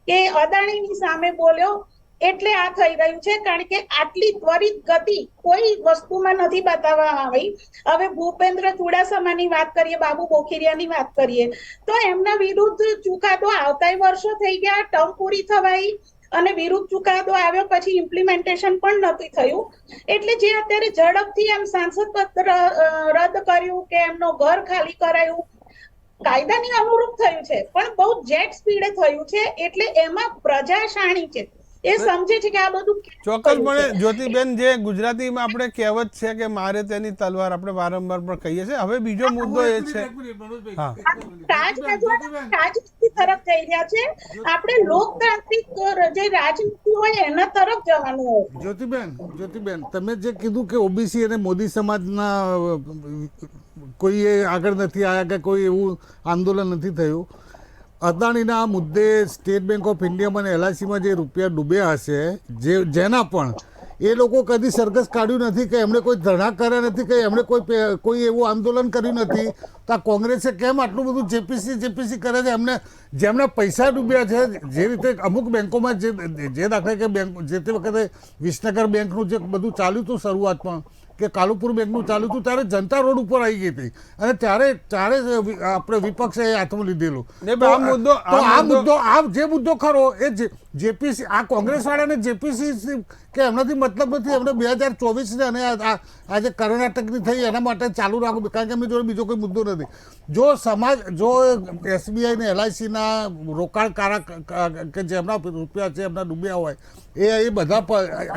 કે અદાણીની સામે બોલ્યો એટલે આ થઈ રહ્યું છે, કારણ કે આટલી ત્વરિત ગતિ કોઈ વસ્તુમાં નથી બતાવવામાં આવી. હવે ભૂપેન્દ્ર ચુડાસમાની વાત કરીએ, બાબુ બોખીરિયાની વાત કરીએ, તો એમના વિરુદ્ધ ચુકાદો આવતાય વર્ષો થઈ ગયા, ટર્મ પૂરી થવાઈ અને વિરુદ્ધ ચુકાદો આવ્યો, પછી ઇમ્પ્લિમેન્ટેશન પણ નથી થયું. એટલે જે અત્યારે ઝડપથી એમ સાંસદ પદ રદ કર્યું કે એમનો ઘર ખાલી કરાયું, કાયદાની અનુરૂપ થયું છે, પણ બહુ જેટ સ્પીડે થયું છે. એટલે એમાં પ્રજા શાણી છે, એ સમજે છે કે આ બધું ચોક્કસપણે જ્યોતિબેન, જે ગુજરાતીમાં આપણે કહેવત છે કે મારે તેની તલવાર, આપણે વારંવાર પણ કહીએ છીએ. હવે બીજો મુદ્દો એ છે, રાજનીતિ તરફ જઈ રહ્યા છે. આપણે લોકતાંત્રિક જે રાજનીતિ હોય એના તરફ જવાનું હોય. જ્યોતિબેન, તમે જે કીધું કે ઓબીસી અને મોદી સમાજના કોઈ આગળ નથી આવ્યા કે કોઈ એવું આંદોલન નથી થયું, અદાણીના મુદ્દે સ્ટેટ બેંક ઓફ ઇન્ડિયામાં અને એલઆઈસીમાં જે રૂપિયા ડૂબ્યા હશે, જેના પણ એ લોકો કદી સરઘસ કાઢ્યું નથી કે એમણે કોઈ ધરણા કર્યા નથી કે એમણે કોઈ એવું આંદોલન કર્યું નથી. તો આ કોંગ્રેસે કેમ આટલું બધું જેપીસી કરે છે? જેમણે પૈસા ડૂબ્યા છે, જે રીતે અમુક બેંકોમાં જે દાખલા કે બેંક જે તે વખતે વિસનગર બેંકનું જે બધું ચાલ્યું હતું શરૂઆતમાં, કે કાલુપુર બેંકનું ચાલ્યું હતું, ત્યારે જનતા રોડ ઉપર આવી ગઈ હતી અને ત્યારે આપણે વિપક્ષે હાથમાં લીધેલું. જે મુદ્દો ખરો એ જેપીસી, આ કોંગ્રેસ વાળાને જેપીસી કે એમનાથી મતલબ નથી. એમને 2024 અને આજે કર્ણાટકની થઈ એના માટે ચાલુ રાખવું, કારણ કે એમની જોડે બીજો કોઈ મુદ્દો નથી. જો એસબીઆઈ ને એલઆઈસીના રોકાણકારો કે જેમના રૂપિયા છે એમના ડૂબ્યા હોય, એ બધા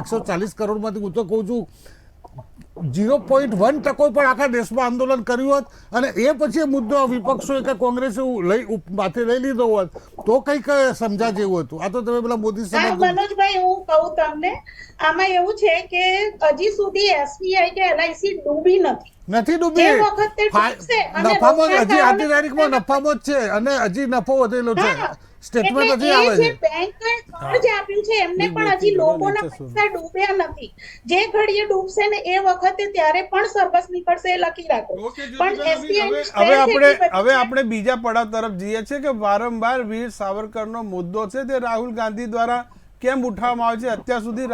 140 કરોડમાંથી હું તો કહું છું 0.1% પણ આખા દેશમાં આંદોલન કર્યું હોત અને એ પછી મુદ્દો વિપક્ષોએ કે કોંગ્રેસે માથે લઈ લીધો હોત તો કંઈક સમજા જેવું હતું. આ તો તમે પેલા મોદી સાહેબ. મનોજભાઈ, હું કહું તમને, આમાં એવું છે કે હજી સુધી એસબીઆઈ કે એલઆઈસી ડૂબી નથી ડૂબી. નફામાં હજી આજની તારીખમાં નફામાં જ છે અને હજી નફો વધેલો છે. સ્ટેટમેન્ટ હજી આવે છે. બેંકે કર્જ આપ્યું છે એમને, પણ હજી લોકોના પૈસા ડૂબ્યા નથી. જે ઘડીએ ડૂબશે ને એ વખતે ત્યારે પણ સરઘસ નીકળશે, એ લખી રાખો. પણ હવે આપણે બીજા પડાવ તરફ જઈએ છીએ કે વારંવાર વીર સાવરકરનો મુદ્દો છે તે રાહુલ ગાંધી દ્વારા કેમ ઉઠાવવામાં આવે છે. અત્યાર સુધી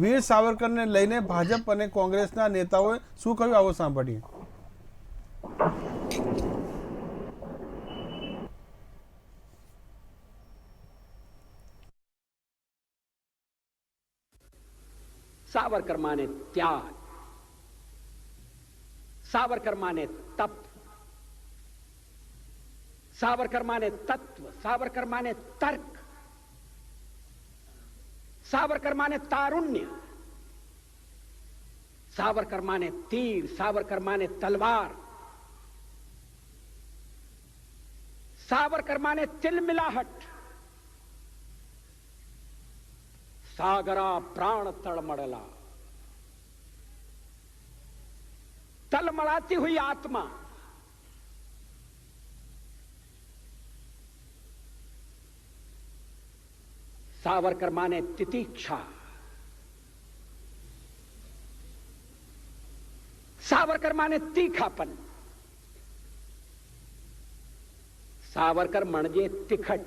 વીર સાવરકરને લઈને ભાજપ અને કોંગ્રેસના નેતાઓએ શું કહ્યું, આવો સાંભળીએ. सावरकर माने त्याग, सावरकर माने तप, सावरकर माने तत्व, सावरकर माने तर्क, सावरकर माने तारुण्य, सावरकर माने तीर, सावरकर माने तलवार, सावरकर माने तिलमिलाहट, सागरा प्राण तड़मड़ला, तलमड़ाती हुई आत्मा, सावरकर माने तितीक्षा, सावरकर माने तीखापन, सावरकर मणजे तिखट,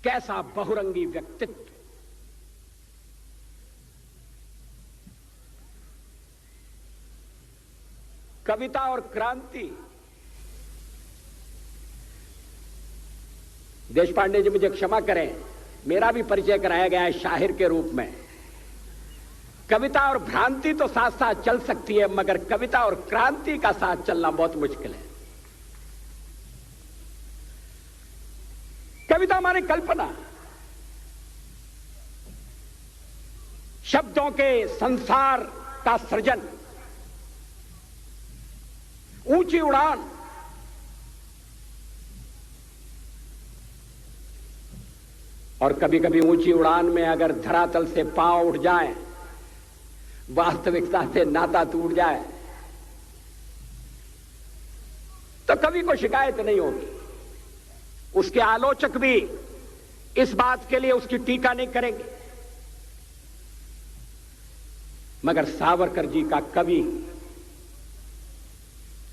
कैसा बहुरंगी व्यक्तित्व, कविता और क्रांति। देशपांडे जी मुझे क्षमा करें, मेरा भी परिचय कराया गया है शाहिर के रूप में। कविता और भ्रांति तो साथ साथ चल सकती है, मगर कविता और क्रांति का साथ चलना बहुत मुश्किल है। कविता माने कल्पना, शब्दों के संसार का सृजन, ऊंची उड़ान, और कभी कभी ऊंची उड़ान में अगर धरातल से पांव उठ जाए, वास्तविकता से नाता टूट जाए, तो कवि को शिकायत नहीं होगी। उसके आलोचक भी इस बात के लिए उसकी टीका नहीं करेंगे, मगर सावरकर जी का कवि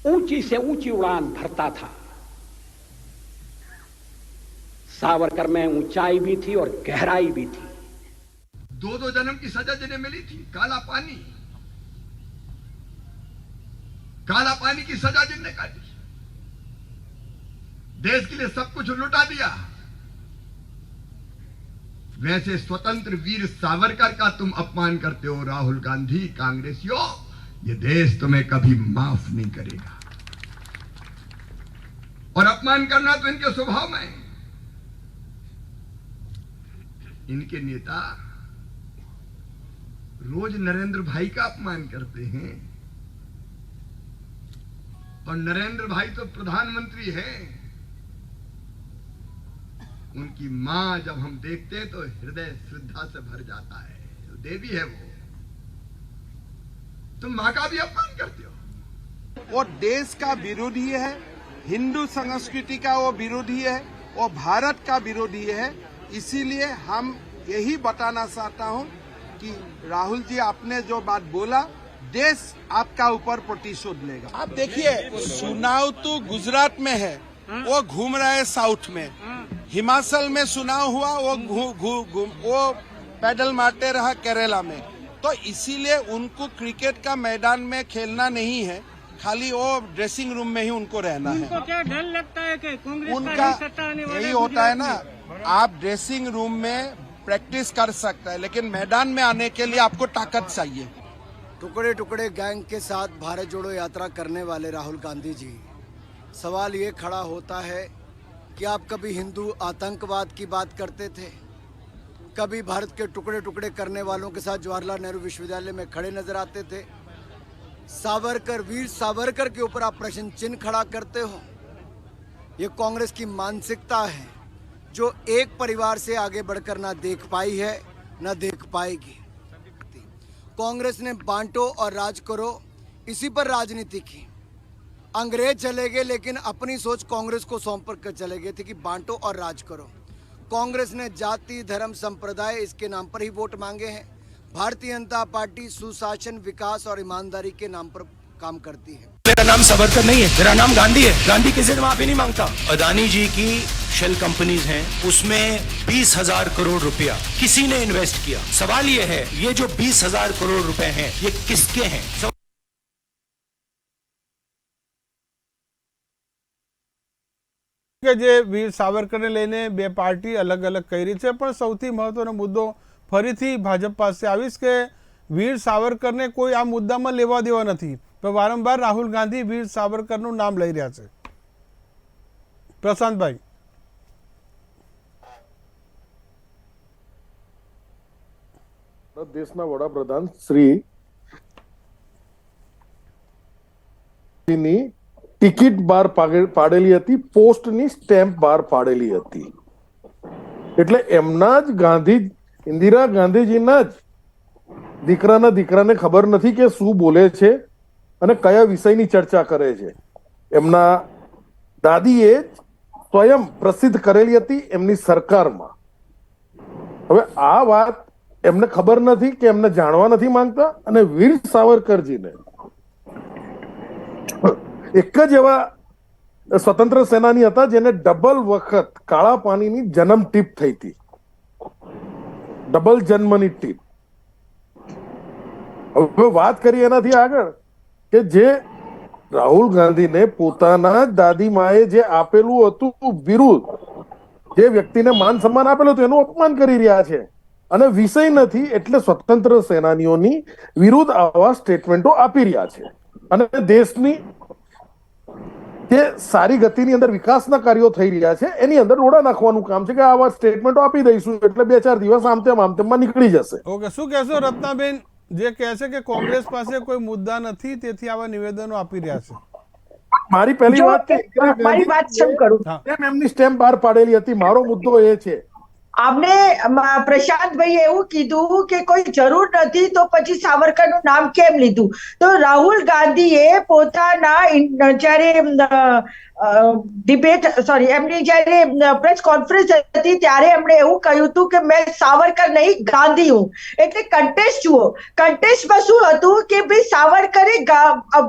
ऊंची से ऊंची उड़ान भरता था। सावरकर में ऊंचाई भी थी और गहराई भी थी। 2 जन्म की सजा जिन्हें मिली थी, काला पानी की सजा जिनने काटी, देश के लिए सब कुछ लुटा दिया, वैसे स्वतंत्र वीर सावरकर का तुम अपमान करते हो राहुल गांधी, कांग्रेसियों। ये देश तुम्हें कभी माफ नहीं करेगा। और अपमान करना तो इनके स्वभाव में है। इनके नेता रोज नरेंद्र भाई का अपमान करते हैं, और नरेंद्र भाई तो प्रधानमंत्री हैं। उनकी मां जब हम देखते हैं तो हृदय श्रद्धा से भर जाता है। तो देवी है वो, तुम मां का भी अपमान करते हो। वो देश का विरोधी है, हिंदू संस्कृति का वो विरोधी है, वो भारत का विरोधी है। इसीलिए हम यही बताना चाहता हूं कि राहुल जी, आपने जो बात बोला, देश आपका ऊपर प्रतिशोध लेगा। आप देखिए, चुनाव तो गुजरात में है, वो घूम रहा है साउथ में। हिमाचल में चुनाव हुआ, वो पैडल मारते रहा केरला में। तो इसीलिए उनको क्रिकेट का मैदान में खेलना नहीं है, खाली वो ड्रेसिंग रूम में ही उनको रहना है। उनको क्या डर लगता है कि कांग्रेस उनका का सत्ता आने वाला यही होता है ना, आप ड्रेसिंग रूम में प्रैक्टिस कर सकता है, लेकिन मैदान में आने के लिए आपको ताकत चाहिए। टुकड़े टुकड़े गैंग के साथ भारत जोड़ो यात्रा करने वाले राहुल गांधी जी, सवाल ये खड़ा होता है कि आप कभी हिंदू आतंकवाद की बात करते थे, कभी भारत के टुकड़े टुकड़े करने वालों के साथ जवाहरलाल नेहरू विश्वविद्यालय में खड़े नजर आते थे। सावरकर, वीर सावरकर के ऊपर आप प्रश्न चिन्ह खड़ा करते हो। ये कांग्रेस की मानसिकता है जो एक परिवार से आगे बढ़कर ना देख पाई है, ना देख पाएगी। कांग्रेस ने बांटो और राज करो, इसी पर राजनीति की। अंग्रेज चले गए, लेकिन अपनी सोच कांग्रेस को सौंप कर चले गए थे कि बांटो और राज करो। कांग्रेस ने जाति, धर्म, संप्रदाय, इसके नाम पर ही वोट मांगे हैं। भारतीय जनता पार्टी सुशासन, विकास और ईमानदारी के नाम पर काम करती है। मेरा नाम सावरकर नहीं है, मेरा नाम गांधी है। गांधी किसी से माफी नहीं मांगता। अदानी जी की शेल कंपनीज हैं, उसमें 20,000 करोड़ रुपया किसी ने इन्वेस्ट किया। सवाल ये है, ये जो 20,000 करोड़ रुपए हैं, ये किसके हैं? કે જે વીર સાવરકરને લઈને બે પાર્ટી અલગ અલગ કરી છે, પણ સૌથી મહત્વનો મુદ્દો ફરીથી ભાજપ પાસે આવીશ કે વીર સાવરકરને કોઈ આ મુદ્દામાં લેવા દેવા નથી, પણ વારંવાર રાહુલ ગાંધી વીર સાવરકરનું નામ લઈ રહ્યા છે। પ્રશાંતભાઈ, દેશના વડાપ્રધાન શ્રી ટિકિટ બહાર પાડેલી હતી, પોસ્ટની સ્ટેમ્પ બહાર પાડેલી હતી, એટલે એમના જ ગાંધી, ઇન્દિરા ગાંધીજીના જ દીકરાને ખબર નથી કે શું બોલે છે અને કયા વિષયની ચર્ચા કરે છે। એમના દાદીએ સ્વયં પ્રસિદ્ધ કરેલી હતી એમની સરકારમાં। હવે આ વાત એમને ખબર નથી કે એમને જાણવા નથી માંગતા, અને વીર સાવરકરજીને એક જ એવા સ્વતંત્ર સેનાની હતા જેને ડબલ વખત કાળા પાણીની જન્મ ટીપ થઈ હતી, ડબલ જન્મની ટીપ। હવે વાત કરીએ એનાથી આગળ કે જે રાહુલ ગાંધીને પોતાના દાદી માએ જે આપેલું હતું વિરુદ્ધ, જે વ્યક્તિને માન સન્માન આપેલું હતું, એનું અપમાન કરી રહ્યા છે, અને વિષય નથી એટલે સ્વતંત્ર સેનાનીઓની વિરુદ્ધ આવા સ્ટેટમેન્ટો આપી રહ્યા છે। અને દેશની જે સારી ગતિની અંદર વિકાસના કાર્યો થઈ રહ્યા છે એની અંદર રોડા નાખવાનું કામ છે કે આવા સ્ટેટમેન્ટો આપી દઈશું એટલે 2-4 દિવસ આમ તેમ નીકળી જશે। ઓકે, શું કહેશો રત્નાબેન, જે કહે છે કે કોંગ્રેસ પાસે કોઈ મુદ્દા નથી તેથી આવા નિવેદનો આપી રહ્યા છે? મારી પહેલી વાત કે મારી વાત શરૂ કરું, એમની સ્ટેમ્પ બહાર પાડેલી હતી। મારો મુદ્દો એ છે આમને પ્રશાંતભાઈ એવું કીધું કે કોઈ જરૂર નથી તો પછી સાવરકરનું નામ કેમ લીધું? તો રાહુલ ગાંધીએ પોતાના જ્યારે એમની જ્યારે પ્રેસ કોન્ફરન્સ હતી ત્યારે એમણે એવું કહ્યું હતું કે મેં સાવરકર નહીં ગાંધી હું. એટલે કન્ટેસ્ટ જુઓ, કન્ટેસ્ટમાં શું હતું કે ભાઈ સાવરકરે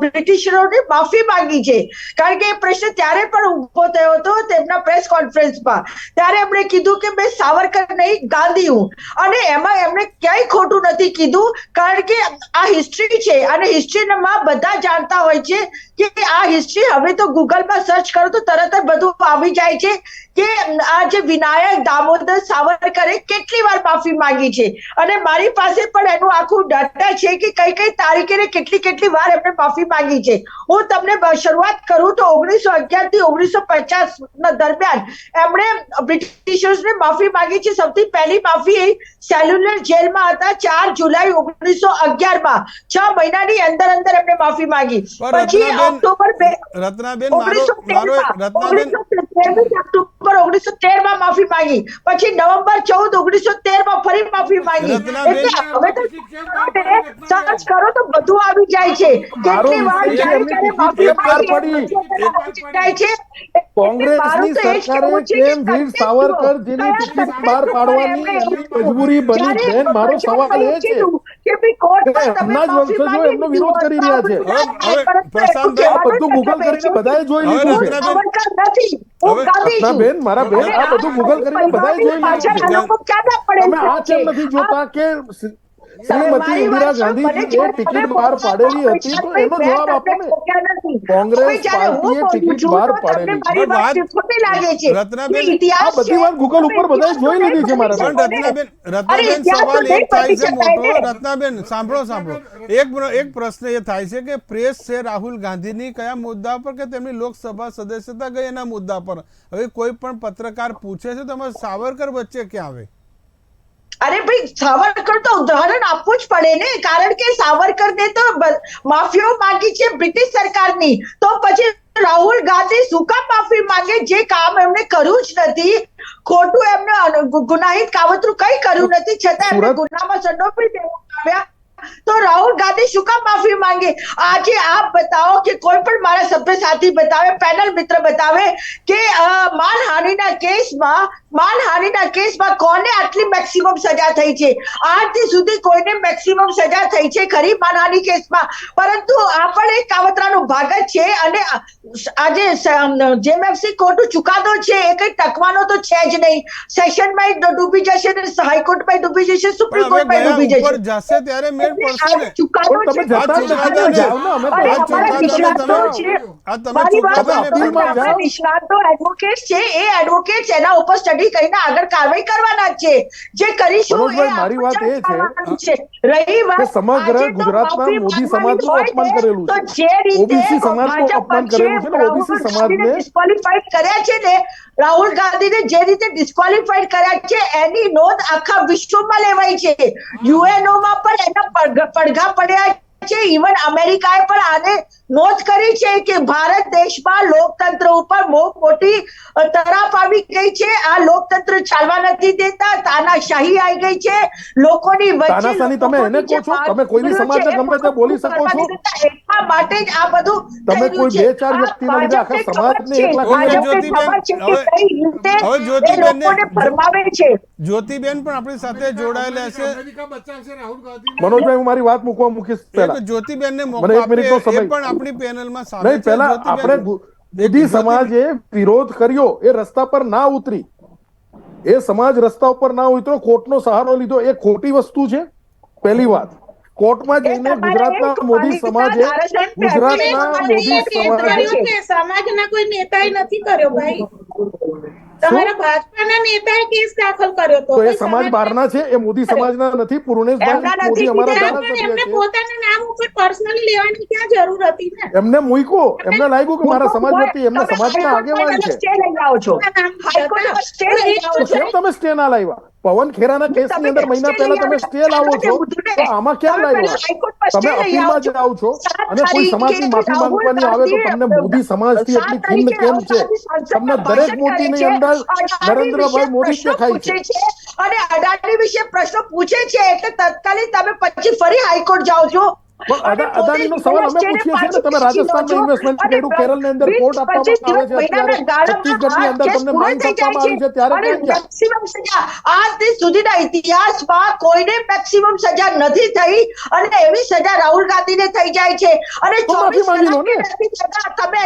બ્રિટિશરોની માફી માંગી છે, કારણ કે એ પ્રશ્ન ત્યારે પણ ઉભો થયો હતો તેમના પ્રેસ કોન્ફરન્સમાં. ત્યારે એમણે કીધું કે મેં સાવરકર નહીં ગાંધી હું, અને એમાં એમણે ક્યાંય ખોટું નથી કીધું, કારણ કે આ હિસ્ટ્રી છે અને હિસ્ટ્રીમાં બધા જાણતા હોય છે કે આ હિસ્ટ્રી હવે તો ગૂગલમાં સર્ચ કરો તો તરત જ બધું આવી જાય છે કે આ જે વિનાયક દામોદર સાવરકરે કેટલી વાર માફી માંગી છે, અને મારી પાસે પણ એનું આખું ડેટા છે કે કઈ કઈ તારીખે કેટલી વાર એમણે માફી માંગી છે. હું તમને શરૂઆત કરું તો 1911 થી 1950 ના દરમિયાન એમણે બ્રિટિશર્સને માફી માંગી છે. સૌથી પહેલી માફી સેલ્યુલર જેલમાં હતા 4 જુલાઈ 1911 માં. 6 મહિનાની અંદર એમણે માફી માંગી. પછી ઓક્ટોબર રત્નાબેન ઓક્ટોબર 1913 માં માફી માંગી. પછી નવેમ્બર 14 1913 માં ફરી માફી માંગી. એટલે હવે તો સર્ચ કરો તો બધું આવી જાય છે કેટલી વાર ક્યારે માફી માંગી છે. કોંગ્રેસની સરકારે કેમ વીર સાવરકરજીની ટિકિટ બહાર પાડવાની મજબૂરી બની? બેન, મારો સવાલ એ છે કે એમના જ વંશજો એમનો વિરોધ કરી રહ્યા છે. આ બધું ગૂગલ કરીને બધાએ જોઈ લીધું છે. બેન, મારા બેન, આ બધું ગૂગલ કરીને બધાએ જોઈ લીધું છે. તમે આ કેમ નથી જોતા કે શ્રીમતી ઇન્દિરા ગાંધીજી એ ટિકિટ બહાર પાડેલી હતી? તો એનો જવાબ આપો ને. કોંગ્રેસ પાર્ટીએ ટિકિટ બહાર પાડેલી છે. આ બધી વાત ગૂગલ ઉપર બધાએ જોઈ લીધી છે. મારા રત્નાબેન સવાલ એક થાય છે મોટો. રત્નાબેન સાંભળો. એક પ્રશ્ન એ થાય છે કે પ્રેસ છે રાહુલ ગાંધીની કયા મુદ્દા પર કે તેમની લોકસભા સદસ્યતા ગઈ એના મુદ્દા પર. હવે કોઈ પણ પત્રકાર પૂછે છે તો સાવરકર વચ્ચે ક્યાં આવે? અરે ભાઈ, સાવરકર તો ઉદાહરણ આપવું જ પડે ને, કારણ કે સાવરકરને તો માફીઓ માંગી છે બ્રિટિશ સરકારની. તો પછી રાહુલ ગાંધી શું કામ માફી માંગે? જે કામ એમણે કર્યું જ નથી, ખોટું એમને ગુનાહિત કાવતરું કઈ કર્યું નથી, છતાં એમને ગુનામાં સંડોવાઈ દેવામાં આવ્યા. તો રાહુલ ગાંધી શું કામ માફી માંગે? આજે આપ બતાવો કે કોઈ પણ મારા સભ્ય સાથી બતાવે, પેનલ મિત્ર બતાવે કે માનહાનિના કેસમાં કોને આટલી મેક્સિમમ સજા થઈ છે? આજથી સુધી કોઈને મેક્સિમમ સજા થઈ છે ખરી માનહાનિ કેસમાં? પરંતુ આ પણ એક કાવતરાનો ભાગ જ છે. અને આજે જેએમએફસી કોર્ટનો ચુકાદો છે એ કઈ ટકવાનો તો છે જ નહીં. સેશનમાં ડૂબી જશે, હાઈકોર્ટમાં ડૂબી જશે, સુપ્રીમ કોર્ટમાં ડૂબી જશે. ત્યારે મેળ પડશે ને. નિષ્ણાતો એડવોકેટ છે, એ એડવોકેટ એના ઉપર સ્ટડી કરીને આગળ કાર્યવાહી કરવાના છે. જે કરીશું મારી વાત એ છે રહી વાત સમગ્ર ગુજરાતના મોદી સમાજનું અપમાન કરેલું છે, ઓબીસી સમાજનું અપમાન કરેલું છે ને ઓબીસી સમાજને ડિસ્ક્વોલિફાઈડ કર્યા છે ને, રાહુલ ગાંધીને જે રીતે ડિસ્ક્વોલિફાઈડ કર્યા છે એની નોંધ આખા વિશ્વમાં લેવાય છે. યુએનઓ માં પણ એના પડઘા પડ્યા છે. ઇવન અમેરિકાએ પણ આને નોંધ કરી છે કે ભારત દેશમાં લોકતંત્ર ઉપર બહુ મોટી તરાપ આવી ગઈ છે. આ લોકતંત્ર ચાલવા નથી દેતા, તાનાશાહી આવી ગઈ છે લોકોની વચ્ચે. તાનાશાહી તમે એને કહો છો? તમે કોઈની સમાજને ગમે તે બોલી શકો છો? એટલા માટે જ આ બધું તમે કોઈ 2-4 વ્યક્તિના લીધે આખા સમાજને એકલા ફરમાવે છે. જ્યોતિબેન પણ આપણી સાથે જોડાયેલા છે. મનોજભાઈ, હું મારી વાત મૂકીશ પહેલા. જ્યોતિબેન ને મને 1 મિનિટનો સમય. પણ આપણી પેનલમાં સામેલ છે. પહેલા આપણે મોદી સમાજે વિરોધ કર્યો, એ રસ્તા પર ના ઉતરી, એ સમાજ રસ્તા ઉપર ના ઉતરો, કોર્ટનો સહારો લીધો, એ ખોટી વસ્તુ છે. પહેલી વાત, કોર્ટમાં જઈને ગુજરાતના મોદી સમાજે સમાજના કોઈ નેતાએ નથી કર્યો ભાઈ. તમારા ભાજપાના નેતાએ કેસ દાખલ કર્યો તો એ સમાજ બહારના છે, એ મોદી સમાજના નથી. પૂર્ણેશભાઈ મોદી અમારા ધારાસભ્ય છે. એમને પોતાના નામ ઉપર પર્સનલી લેવાની ક્યાં જરૂર હતી ને? એમને મૂક્યો, એમને લાગ્યું કે મારા સમાજ નથી, એમને સમાજના આગેવાન છે. કેમ તમે સ્ટે ના લાવ્યા? પવન ખેરાના કેસની અંદર મહિના પહેલા તમે સ્ટે લાવો છો, તો આમાં કેમ લાવ્યા? તમે અપીલમાં જ આવો છો અને કોઈ સમાજની માફી માંગવાની આવે તો તમને મોદી સમાજથી એટલી ખીણ કેમ છે? તમને દરેક મોદીની અંદર સવાલ નરેન્દ્રભાઈ મોદી દેખાય છે અને અદાણી વિશે પ્રશ્નો પૂછે છે એટલે તત્કાલીન તમે પછી ફરી હાઈકોર્ટ જાઓ છો। અદાણીનો સવાલ અમે પૂછીએ છીએ ને, તમે રાજસ્થાનમાં ઇન્વેસ્ટમેન્ટ કર્યું, કેરળની અંદર પોર્ટ આપવામાં આવે છે, અત્યારે છત્તીસગઢની અંદર તમને માઇન્સ આપવામાં આવી છે, ત્યારે મેક્સિમમ સજા આજ દિન સુધીના ઇતિહાસમાં કોઈને મેક્સિમમ સજા નથી થઈ અને એવી સજા રાહુલ ગાંધીને થઈ જાય છે અને માફી માંગી લો ને,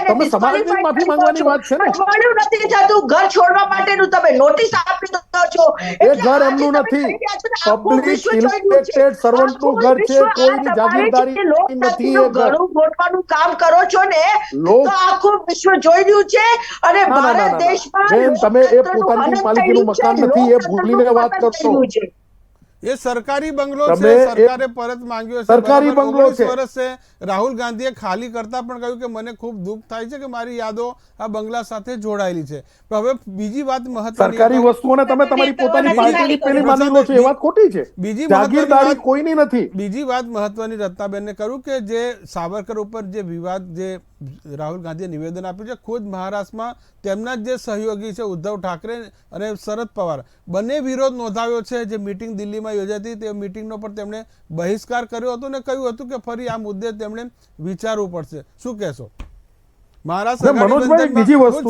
તમે સમાજની માફી માંગવાની વાત છે ને, અઠવાડિયું નથી થતું ઘર છોડવા માટેનું તમે નોટિસ આપી દો છો। એ ઘર એમનું નથી, પબ્લિક ઇલેક્ટેડ સર્વન્ટનું ઘર છે, કોઈની જાગીરદારી નથી। એ ઘણું ગોઠવાનું કામ કરો છો ને તો આખું વિશ્વ જોઈ રહ્યું છે અને ભારત દેશમાં તમે એ પોતાની માલિકીનું મકાન નથી એ ભૂલીને વાત કરશો। એ સરકારી બંગલો છે, સરકારે પરત માંગ્યો છે, સરકારી બંગલો છે। વર્ષ છે રાહુલ ગાંધીએ ખાલી કરતા પણ કહ્યું કે મને ખૂબ દુઃખ થાય છે કે મારી યાદો આ બંગલા સાથે જોડાયેલી છે। પણ હવે બીજી વાત મહત્વની, સરકારી વસ્તુઓને તમે તમારી પોતાની પાર્ટીની પેલી માની લો છો, એ વાત ખોટી છે। બીજી જાગીરદારી કોઈની નથી। બીજી વાત મહત્વની રત્નાબેનને કહ્યું કે જે સાવરકર ઉપર જે વિવાદ જે રાહુલ ગાંધીએ નિવેદન આપ્યું છે, ખુદ મહારાષ્ટ્રમાં તેમના જે સહયોગી છે ઉદ્ધવ ઠાકરે અને શરદ પવાર બંને વિરોધ નોંધાવ્યો છે। જે મિટિંગ દિલ્હીમાં યોજાઈ હતી તે મિટિંગનો પણ તેમણે બહિષ્કાર કર્યો હતો અને કહ્યું હતું કે ફરી આ મુદ્દે તેમણે વિચારવું પડશે। શું કહેશો? મનોજભાઈ બીજી વસ્તુ,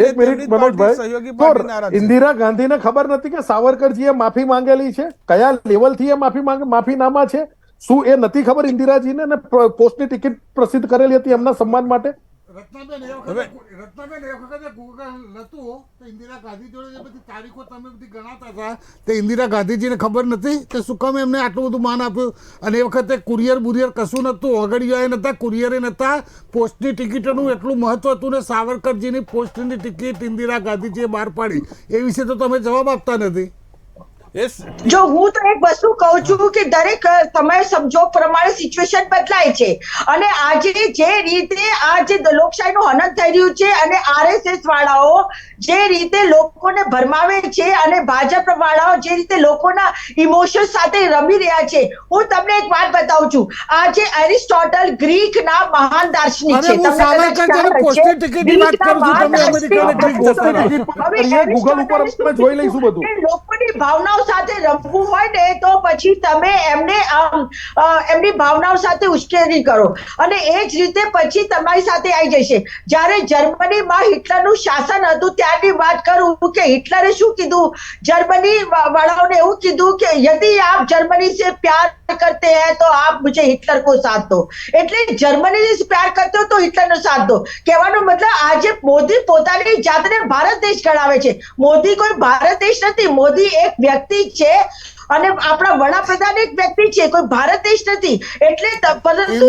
એક મિનિટ મનોજભાઈ, ઇન્દિરા ગાંધીને ખબર નથી કે સાવરકરજીએ માફી માંગેલી છે, કયા લેવલથી એ માફીનામા છે, શું એ નથી ખબર ઇન્દિરાજીને? ને પોસ્ટની ટિકિટ પ્રસિદ્ધ કરેલી હતી એમના સન્માન માટે। રત્નાબેન એ વખતે ગૂગલ નતું તો ઇન્દિરા ગાંધી જોડે જે બધી તારીખો તમે બધી ગણાતા હતા તે ઇન્દિરા ગાંધીજીને ખબર નથી કે શું કામ એમને આટલું બધું માન આપ્યું? અને એ વખતે કુરિયર બુરિયર કશું નહોતું, ઓગળિયા નહોતા, કુરિયરે નહોતા, પોસ્ટની ટિકિટોનું એટલું મહત્વ હતું ને સાવરકરજીની પોસ્ટની ટિકિટ ઇન્દિરા ગાંધીજીએ બહાર પાડી, એ વિશે તો તમે જવાબ આપતા નથી। જો હું તો એક વસ્તુ કહું છું કે દરેક સમય સંજોગ પ્રમાણે સિચ્યુએશન બદલાય છે અને આજે જે રીતે આજે લોકશાહીનું હનન થઈ રહ્યું છે અને આરએસએસ વાળાઓ જે રીતે લોકોને ભરમાવે છે અને ભાજપ વાળાઓ જે રીતે લોકોના ઇમોશન સાથે રમી રહ્યા છે, હું તમને એક વાત બતાવું છું। આજે એરિસ્ટોટલ ગ્રીકના મહાન દાર્શનિક છે, લોકોની ભાવનાઓ સાથે રમવું હોય ને તો પછી તમે એમની ભાવનાઓ સાથે ઉશ્કેરણી કરો અને એ જ રીતે પછી તમારી સાથે આવી જશે। જ્યારે જર્મનીમાં હિટલરનું શાસન હતું ત્યારની વાત કરું કે હિટલરે શું કીધું, જર્મની વાળાઓને એવું કીધું કે યદि આપ જર્મની से प्यार करते हैं तो आप मुझे हिटलर को साथ दो, એટલે જર્મની से प्यार करते हो तो हिटलरનો साथ दो। કહેવાનો મતલબ આજે મોદી પોતાની જાતને ભારત દેશ ગણાવે છે, મોદી કોઈ ભારત દેશ નથી, મોદી એક વ્યક્તિ છે અને આપણા વડાપ્રધાન એક વ્યક્તિ છે, કોઈ ભારત દેશ નથી। એટલે પરંતુ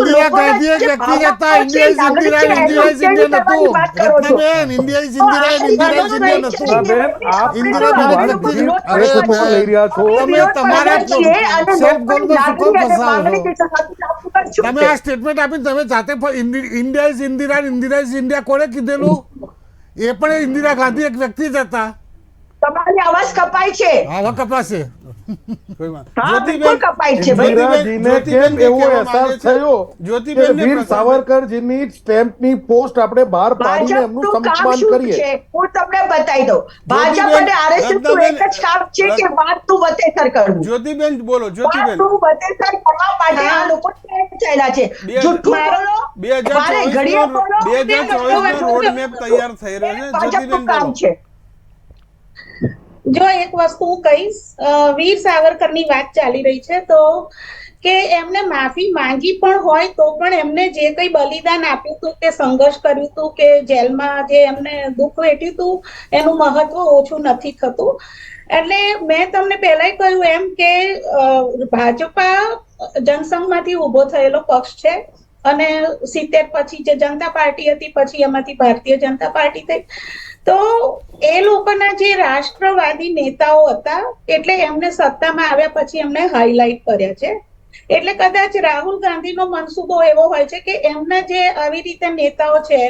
તમે આ સ્ટેટમેન્ટ આપીને તમે જાતે India is Indira, Indira is India કોણે કીધેલું? એ પણ ઇન્દિરા ગાંધી એક વ્યક્તિ જ હતા। તમારી અવાજ કપાય છે, આવા કપાશે। વીર સાવરકરજીની સ્ટેમ્પની પોસ્ટ આપણે બહાર પાડીને એમનું સન્માન કરીએ। હું તમને બતાવી દઉં, ભાજપ અને આરએસએસ નું એક જ કામ છે કે વાતનું વતેસર કરવું। જ્યોતિબેન બોલો, જ્યોતિબેન વતેસર કરવા માટે આ લોકો ચાલ્યા છે, જૂઠું બોલો, 2024 રોડ મેપ તૈયાર થઈ રહ્યો છે। જ્યોતિબેન કામ છે। જો એક વસ્તુ હું કહીશ, વીર સાવરકરની વાત ચાલી રહી છે તો કે એમને માફી માંગી પણ હોય તો પણ એમને જે કંઈ બલિદાન આપ્યું હતું, કે સંઘર્ષ કર્યું હતું, કે જેલમાં જે એમને દુઃખ વેઠ્યું હતું, એનું મહત્વ ઓછું નથી થતું। એટલે મેં તમને પહેલા કહ્યું એમ કે ભાજપા જનસંઘમાંથી ઉભો થયેલો પક્ષ છે અને 70 પછી જે જનતા પાર્ટી હતી પછી એમાંથી ભારતીય જનતા પાર્ટી થઈ, તો એ લોકોના જે રાષ્ટ્રવાદી નેતાઓ હતા એટલે એમને સત્તામાં આવ્યા પછી એમને હાઇલાઇટ કર્યા છે। એટલે કદાચ રાહુલ ગાંધીનો મનસુબો એવો હોય છે કે એમના જે આવી રીતે નેતાઓ છે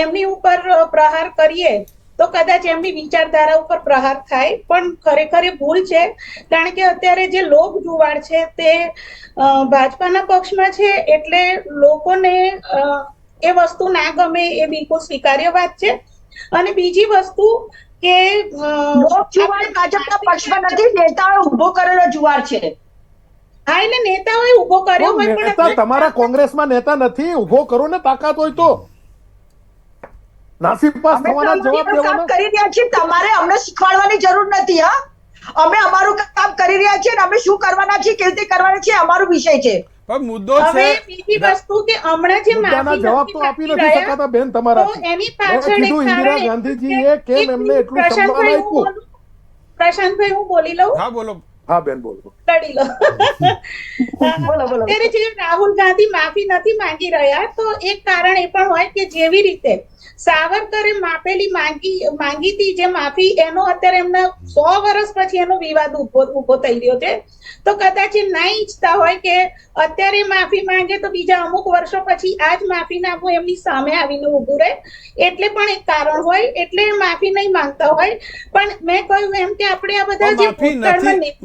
એમની ઉપર પ્રહાર કરીએ તો કદાચ એમની વિચારધારા ઉપર પ્રહાર થાય, પણ ખરેખર એ ભૂલ છે કારણ કે અત્યારે જે લોક જુવાળ છે તે ભાજપાના પક્ષમાં છે એટલે લોકોને એ વસ્તુ ના ગમે એ બિલકુલ સ્વીકાર્ય વાત છે। અને બીજી વસ્તુ કે લોક જુવાર ભાજપના પક્ષમાં નથી, નેતાઓએ ઉભો કરેલો જુવાર છે. હા, એટલે નેતાઓએ ઉભો કર્યો હોય નેતા તમારા કોંગ્રેસમાં નેતા નથી, ઉભો કરો ને તાકાત હોય તો. નાસીપાસ થવાના જવાબ દેવાનો. કામ કરી રહ્યા છીએ, તમારે અમને શીખવાડવાની જરૂર નથી. હા, અમે અમારું કામ કરી રહ્યા છીએ, અમે શું કરવાના છીએ, કેવી રીતે કરવાના છે, અમારો વિષય છે. પણ મુદ્દો હવે છે, બીજી વસ્તુ કે હમણાં જે મુદ્દાના જવાબ તો આપી નથી શકાતા બેન તો તમારાથી. એની મેં પાછળ એક કીધું ઇન્દિરા કારણ ગાંધીજીએ કેમ એમને એટલું સન્માન પ્રશાંતભાઈ, હું આપ્યું. બોલું? પ્રશાંતભાઈ, હું બોલી લઉં? હા બોલો. હા બેન બોલો. લડી લો. અત્યારે જે રાહુલ ગાંધી માફી નથી માંગી રહ્યા, તો એક કારણ એ પણ હોય કે જેવી રીતે સાવરકરે માંગી હતી જે માફી, એનો અત્યારે એમને 100 વર્ષ પછી એનો વિવાદ ઉભો થઈ રહ્યો છે. તો કદાચ એ ના ઈચ્છતા હોય કે અત્યારે માફી માંગે તો બીજા અમુક વર્ષો પછી આ જ માફી નામું એમની સામે આવીને ઉભું રહે, એટલે પણ એક કારણ હોય, એટલે માફી નહીં માંગતા હોય. પણ મેં કહ્યું એમ કે આપણે આ બધા જે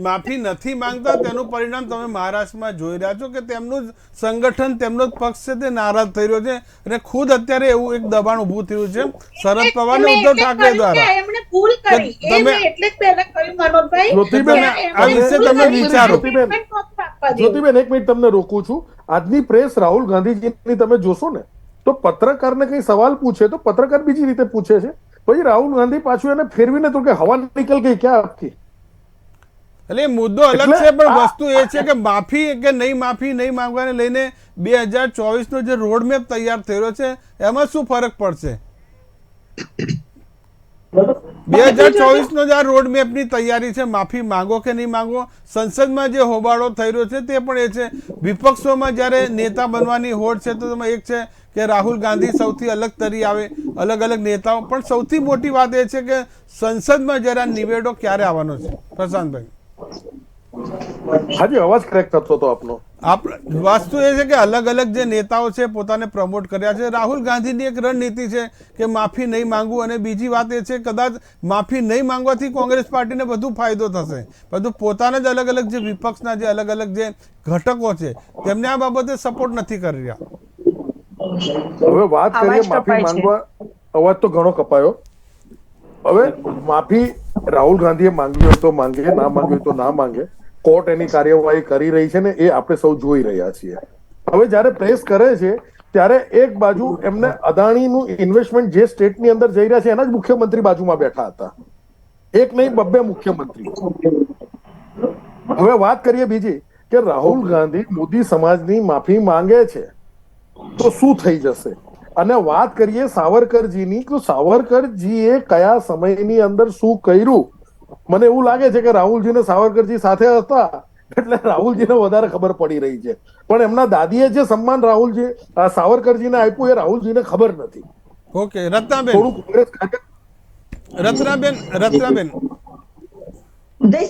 માફી નથી માંગતા, તેનું પરિણામ તમે મહારાષ્ટ્રમાં જોઈ રહ્યા છો કે તેમનું જ સંગઠન, તેમનો જ પક્ષ છે તે નારાજ થઈ રહ્યો છે, અને ખુદ અત્યારે એવું એક દબાણ ઉભું થયું છે શરદ પવાર અને ઉદ્ધવ ઠાકરે દ્વારા. એમણે ભૂલ કરી, એટલે જ પહેલા કહ્યું મનોજભાઈ. આ વિશે તમે વિચારો. જ્યોતિબેન, એક મિનિટ તમને રોકું છું. આજની પ્રેસ રાહુલ ગાંધીજીની તમે જોશો ને, તો પત્રકારને કઈ સવાલ પૂછે તો પત્રકાર બીજી રીતે પૂછે છે, પછી રાહુલ ગાંધી પાછું એને ફેરવીને તો કે હવા નીકળ ગઈ ક્યાં આપકી. એટલે મુદ્દો અલગ છે, પણ વસ્તુ એ છે કે માફી કે માફી નહીં માંગવાને લઈને 2024 નો જે રોડમેપ તૈયાર થયો છે એમાં શું ફરક પડશે? 2024 નો જે આ રોડમેપની તૈયારી છે, માફી માંગો કે નહીં માંગો, સંસદમાં જે હોબાળો થઈ રહ્યો છે તે પણ એ છે. વિપક્ષોમાં જ્યારે નેતા બનવાની હોડ છે તો એક છે કે રાહુલ ગાંધી સૌથી અલગ તરી આવે, અલગ અલગ નેતાઓ, પણ સૌથી મોટી વાત એ છે કે સંસદમાં જ્યારે આ નિવેડો ક્યારે આવવાનો છે? પ્રશાંતભાઈ, હાજી અવાજ કરેક્ટ થતો હતો આપનો. વસ્તુ એ છે કે અલગ અલગ જે નેતાઓ છે પોતાને પ્રમોટ કર્યા છે. રાહુલ ગાંધીની એક રણનીતિ છે કે માફી નહીં માંગવું, અને બીજી વાત એ છે કદાચ માફી નહીં માંગવાથી કોંગ્રેસ પાર્ટીને વધુ ફાયદો થશે, બધું પોતાના જ અલગ અલગ જે વિપક્ષના જે અલગ અલગ જે ઘટકો છે તેમને આ બાબતે સપોર્ટ નથી કરી રહ્યા. હવે વાત કરીએ માફી માંગવા, અવાજ તો ઘણો કપાયો. હવે માફી રાહુલ ગાંધીએ માંગવી હોય તો માંગે, ના માંગવી હોય તો ના માંગે. કોર્ટ એની કાર્યવાહી કરી રહી છે ને એ આપણે સૌ જોઈ રહ્યા છીએ. હવે જ્યારે પ્રેસ કરે છે ત્યારે એક બાજુ એમને અદાણીનું ઇન્વેસ્ટમેન્ટ જે સ્ટેટની અંદર જઈ રહ્યા છે એના જ મુખ્યમંત્રી બાજુમાં બેઠા હતા, એક નહીં 2 મુખ્યમંત્રી. હવે વાત કરીએ બીજી કે રાહુલ ગાંધી મોદી સમાજની માફી માંગે છે તો શું થઈ જશે, અને વાત કરીએ સાવરકરજીની, તો સાવરકરજીએ કયા સમયની અંદર શું કર્યું. મને એવું લાગે છે કે રાહુલજી ને સાવરકરજી સાથે હતા એટલે રાહુલજીને વધારે ખબર પડી રહી છે, પણ એમના દાદીએ જે સન્માન સાવરકરજીને આપ્યું એ રાહુલજીને ખબર નથી. ઓકે, રત્નાબેન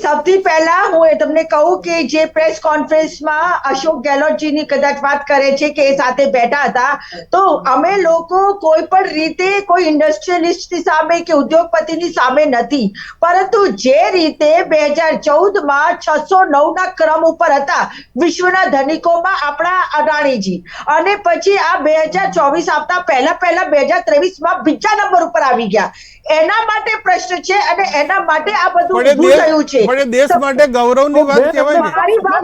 સૌથી પહેલા હું તમને કહું કે જે પ્રેસ કોન્ફરન્સમાં અશોક ગેહલોતજીની કદાચ વાત કરે છે કે એ સાથે બેઠા હતા, તો અમે લોકો કોઈ પણ રીતે કોઈ ઇન્ડસ્ટ્રીયલિસ્ટની સામે કે ઉદ્યોગપતિની સામે નથી, પરંતુ જે રીતે 2014માં 609 ના ક્રમ ઉપર હતા વિશ્વના ધનિકોમાં આપણા અદાણીજી, અને પછી આ 2024 આવતા પહેલા 2023માં બીજા નંબર ઉપર આવી ગયા. એના માટે પ્રશ્ન છે અને એના માટે આ બધું થયું છે. પણ દેશ માટે ગૌરવની વાત કહેવાય.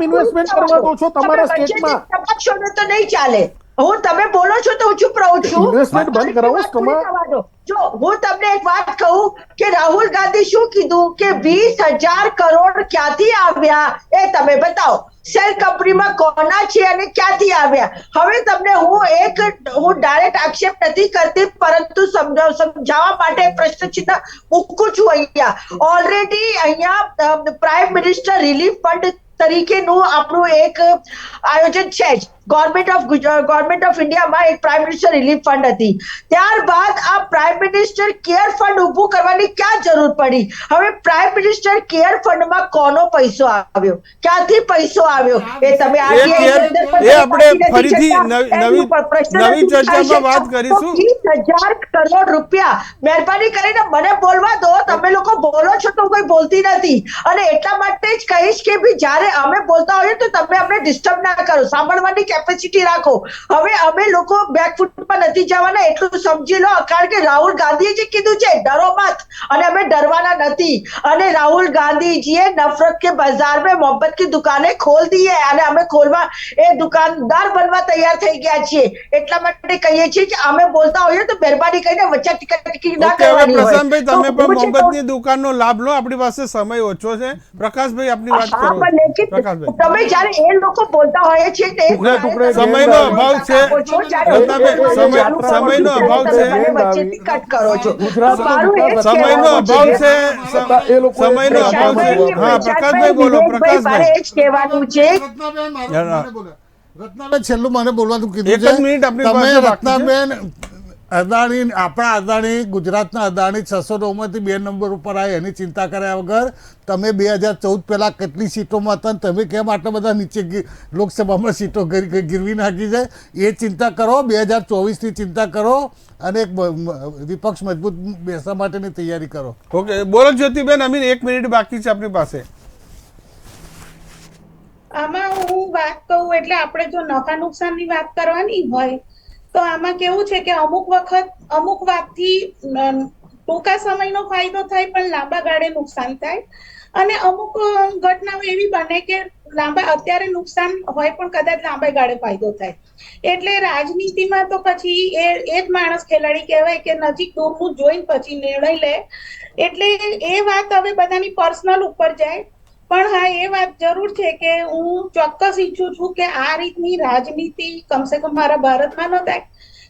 ઇન્વેસ્ટમેન્ટ કરવા દો છો તમારા સ્ટેટમાં, તો નહીં ચાલે. હું તમે બોલો છો તો હું ચૂપ રહું છું. ઇન્વેસ્ટમેન્ટ બંધ કરાવો. જો હું તમને એક વાત કહું કે રાહુલ ગાંધી શું કીધું કે 20,000 કરોડ ક્યાંથી આવ્યા એ તમે બતાવો. શેર કંપનીમાં કોના છે અને ક્યાંથી આવ્યા. હવે તમને હું ડાયરેક્ટ આક્ષેપ નથી કરતી, પરંતુ સમજાવવા માટે પ્રશ્ન ચિહ્ન મૂકું છું. અહીંયા ઓલરેડી અહીંયા પ્રાઇમ મિનિસ્ટર રિલીફ ફંડ તરીકેનું આપણું એક આયોજન છે જ. ગવર્મેન્ટ ઓફ ઇન્ડિયામાં એક પ્રાઇમ મિનિસ્ટર રિલીફ ફંડ હતી, ત્યારબાદ આ પ્રાઇમ મિનિસ્ટર કેર ફંડ ઉભું કરવાની ક્યાં જરૂર પડી. હવે પ્રાઇમ મિનિસ્ટર કેર ફંડમાં કોનો પૈસો આવ્યો, ક્યાંથી પૈસો આવ્યો એ તમે આપણે ફરીથી નવી ચર્ચામાં વાત કરીશું. 20,000 કરોડ રૂપિયા, મહેરબાની કરીને મને બોલવા દો. તમે લોકો બોલો છો તો કોઈ બોલતી નથી, અને એટલા માટે જ કહીશ કે જ્યારે અમે બોલતા હોઈએ તો તમે અમને ડિસ્ટર્બ ના કરો. સાંભળવાની કેપેસિટી રાખો. હવે અમે લોકો બેકફૂટમાં નથી જવાના એટલું સમજી લો, કારણ કે રાહુલ ગાંધીએ જે કીધું છે ડરો મત, અને અમે ડરવાના નથી. અને રાહુલ ગાંધીજીએ નફરત કે બાजार में मोहब्बत की दुकानें खोल दी है અને અમે ખોલવા એ દુકાનદાર બનવા તૈયાર થઈ ગયા છીએ. એટલા માટે કહીએ છીએ કે અમે બોલતા હોઈએ તો મહેરબાની કરીને વચ્ચે ટીકી ના કરવાની હોય. પ્રશાંતભાઈ, તમે પણ મોહબ્બતની દુકાનનો લાભ લો, આપણી પાસે સમય ઓછો છે. પ્રકાશભાઈ, આપની વાત કરો. પ્રકાશભાઈ, તમે જ્યારે એ લોકો બોલતા હોય છે તે સમયનો અભાવ છે. સમયનો અભાવ છે. વચ્ચેથી કટ કરો છો. સમયનો અભાવ છે. સમયનો અભાવ છે. હા, પ્રકાશભાઈ બોલો. પ્રકાશભાઈ, એ જ કહેવાનું છે. રત્નાબેન, છેલ્લું મને બોલવાનું કીધું એક જ મિનિટ આપણી પાસે તમે. બાકી છે. રત્નાબેન, અદાણી, આપણા અદાણી, ગુજરાતના અદાણી 609 માંથી 2 નંબર ઉપર આવે એની ચિંતા કર્યા વગર તમે 2014 પહેલા કેટલી સીટોમાં હતા, તમે કેમ આટલા બધા નીચે લોકસભામાં સીટો ગીરવી નાખી છે એ ચિંતા કરો. 2024ની ચિંતા કરો અને એક વિપક્ષ મજબૂત બેસવા માટેની તૈયારી કરો. ઓકે, બોલો જ્યોતિબેન. અમીન, 1 મિનિટ બાકી છે આપણી પાસે. આમાં હું વાત કહું એટલે આપણે જો નફા નુકસાનની વાત કરવાની હોય તો આમાં કેવું છે કે અમુક વખત અમુક વાતથી ટૂંકા સમયનો ફાયદો થાય પણ લાંબા ગાળે નુકસાન થાય, અને અમુક ઘટનાઓ એવી બને કે અત્યારે નુકસાન હોય પણ કદાચ લાંબા ગાળે ફાયદો થાય. એટલે રાજનીતિમાં તો પછી એ જ માણસ ખેલાડી કહેવાય કે નજીક દૂરનું જોઈને પછી નિર્ણય લે. એટલે એ વાત હવે બધાની પર્સનલ ઉપર જાય. પણ હા, એ વાત જરૂર છે કે હું ચોક્કસ ઈચ્છું છું કે આ રીતની રાજનીતિ કમસે કમ મારા ભારતમાં ન થાય,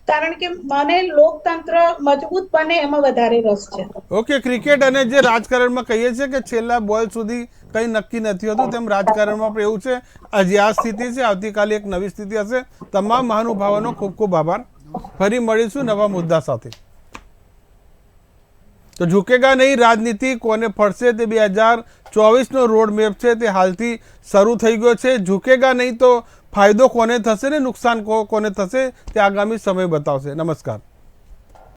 કારણ કે મને લોકતંત્ર મજબૂત બને એમાં વધારે રસ છે. ઓકે, ક્રિકેટ અને જે રાજકારણમાં કહીએ છીએ કે છેલ્લા બોલ સુધી કંઈ નક્કી નથી હોતું, તેમ રાજકારણમાં પણ એવું છે. આજે આ સ્થિતિ છે, આવતીકાલે એક નવી સ્થિતિ હશે. તમામ મહાનુભાવોનો ખૂબ ખૂબ આભાર. ફરી મળીશું નવા મુદ્દા સાથે. તો ઝુકેગા નહીં રાજનીતિ કોને ફળશે તે 2024નો રોડ મેપ છે તે હાલથી શરૂ થઈ ગયો છે. ઝુકેગા નહીં તો ફાયદો કોને થશે ને નુકસાન કોને થશે તે આગામી સમય બતાવશે. નમસ્કાર.